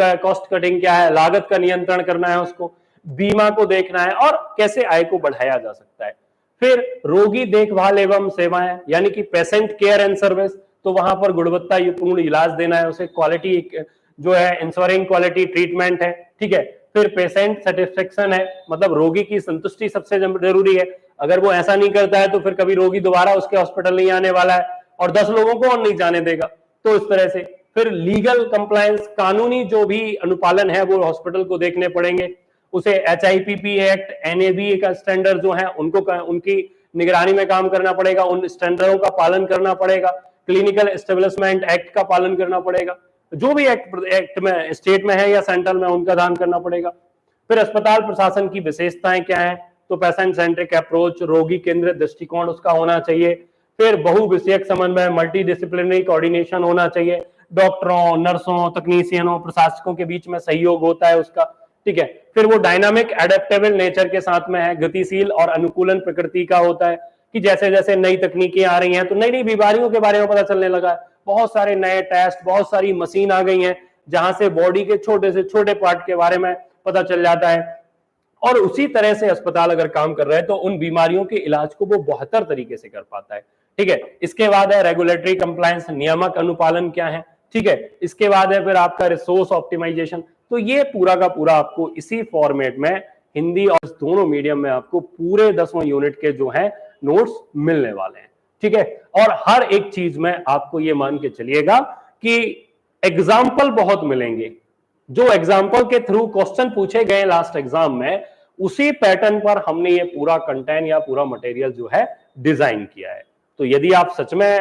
कटिंग क्या है, लागत का नियंत्रण करना है उसको, बीमा को देखना है और कैसे आय को बढ़ाया जा सकता है। फिर रोगी देखभाल एवं सेवाएं, यानी कि पेशेंट केयर एंड सर्विस, तो वहां पर गुणवत्तापूर्ण इलाज देना है उसे, क्वालिटी जो है, इंश्योरिंग क्वालिटी ट्रीटमेंट है, ठीक है। फिर पेशेंट सेटिस्फेक्शन है, मतलब रोगी की संतुष्टि सबसे जरूरी है। अगर वो ऐसा नहीं करता है तो फिर कभी रोगी दोबारा उसके हॉस्पिटल नहीं आने वाला है और 10 लोगों को और नहीं जाने देगा, तो इस तरह से। फिर लीगल कंप्लायंस, कानूनी जो भी अनुपालन है वो हॉस्पिटल को देखने पड़ेंगे, उसे HIPP एक्ट, NABA का स्टैंडर्ड जो है उनको उनकी निगरानी में काम करना पड़ेगा, उन स्टैंडर्डों का पालन करना पड़ेगा, क्लिनिकल एस्टेब्लिशमेंट एक्ट का पालन करना पड़ेगा, जो भी एक्ट में स्टेट में है या सेंट्रल में उनका ध्यान करना पड़ेगा। फिर अस्पताल प्रशासन की विशेषताएं क्या है, तो पेशेंट सेंट्रिक अप्रोच, रोगी केंद्रित दृष्टिकोण उसका होना चाहिए। फिर बहुविषयक समन्वय, मल्टी डिसिप्लिनरी कोऑर्डिनेशन होना चाहिए, डॉक्टरों, नर्सों, तकनीशियनों, प्रशासकों के बीच में सहयोग होता है उसका, ठीक है। फिर वो डायनामिक एडेप्टेबल नेचर के साथ में है, गतिशील और अनुकूलन प्रकृति का होता है, कि जैसे जैसे नई तकनीकें आ रही हैं तो नई नई बीमारियों के बारे में पता चलने लगा है, बहुत सारे नए टेस्ट, बहुत सारी मशीन आ गई हैं जहां से बॉडी के छोटे से छोटे पार्ट के बारे में पता चल जाता है। और उसी तरह से अस्पताल अगर काम कर रहे हैं तो उन बीमारियों के इलाज को वो बेहतर तरीके से कर पाता है, ठीक है। इसके बाद है रेगुलेटरी कंप्लायंस, नियामक अनुपालन क्या है, ठीक है। इसके बाद है फिर आपका रिसोर्स ऑप्टिमाइजेशन। तो ये पूरा का पूरा आपको इसी फॉर्मेट में हिंदी और दोनों मीडियम में आपको पूरे 10वां यूनिट के जो है नोट्स मिलने वाले हैं, ठीक है। और हर एक चीज में आपको ये मान के चलिएगा कि एग्जाम्पल बहुत मिलेंगे, जो एग्जाम्पल के थ्रू क्वेश्चन पूछे गए लास्ट एग्जाम में, उसी पैटर्न पर हमने ये पूरा कंटेंट या पूरा मटेरियल जो है डिजाइन किया है। तो यदि आप सच में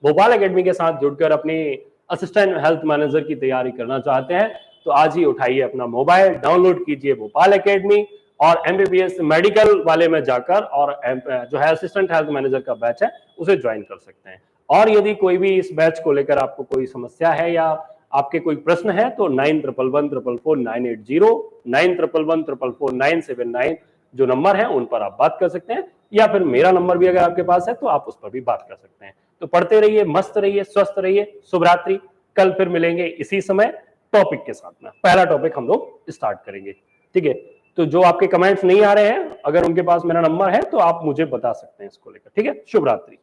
भोपाल एकेडमी के साथ जुड़कर अपनी असिस्टेंट हेल्थ मैनेजर की तैयारी करना चाहते हैं तो आज ही उठाइए अपना मोबाइल, डाउनलोड कीजिए भोपाल एकेडमी और MBBS मेडिकल वाले में जाकर और जो है असिस्टेंट हेल्थ मैनेजर का बैच है उसे ज्वाइन कर सकते हैं। और यदि कोई भी इस बैच को लेकर आपको कोई समस्या है या आपके कोई प्रश्न है तो 9111444980, 9111444979 जो नंबर है उन पर आप बात कर सकते हैं, या फिर मेरा नंबर भी अगर आपके पास है तो आप उस पर भी बात कर सकते हैं। तो पढ़ते रहिए, मस्त रहिए, स्वस्थ रहिए, शुभ रात्रि। कल फिर मिलेंगे इसी समय टॉपिक के साथ में। पहला टॉपिक हम लोग स्टार्ट करेंगे, ठीक है। तो जो आपके कमेंट्स नहीं आ रहे हैं, अगर उनके पास मेरा नंबर है तो आप मुझे बता सकते हैं इसको लेकर, ठीक है। शुभ रात्रि।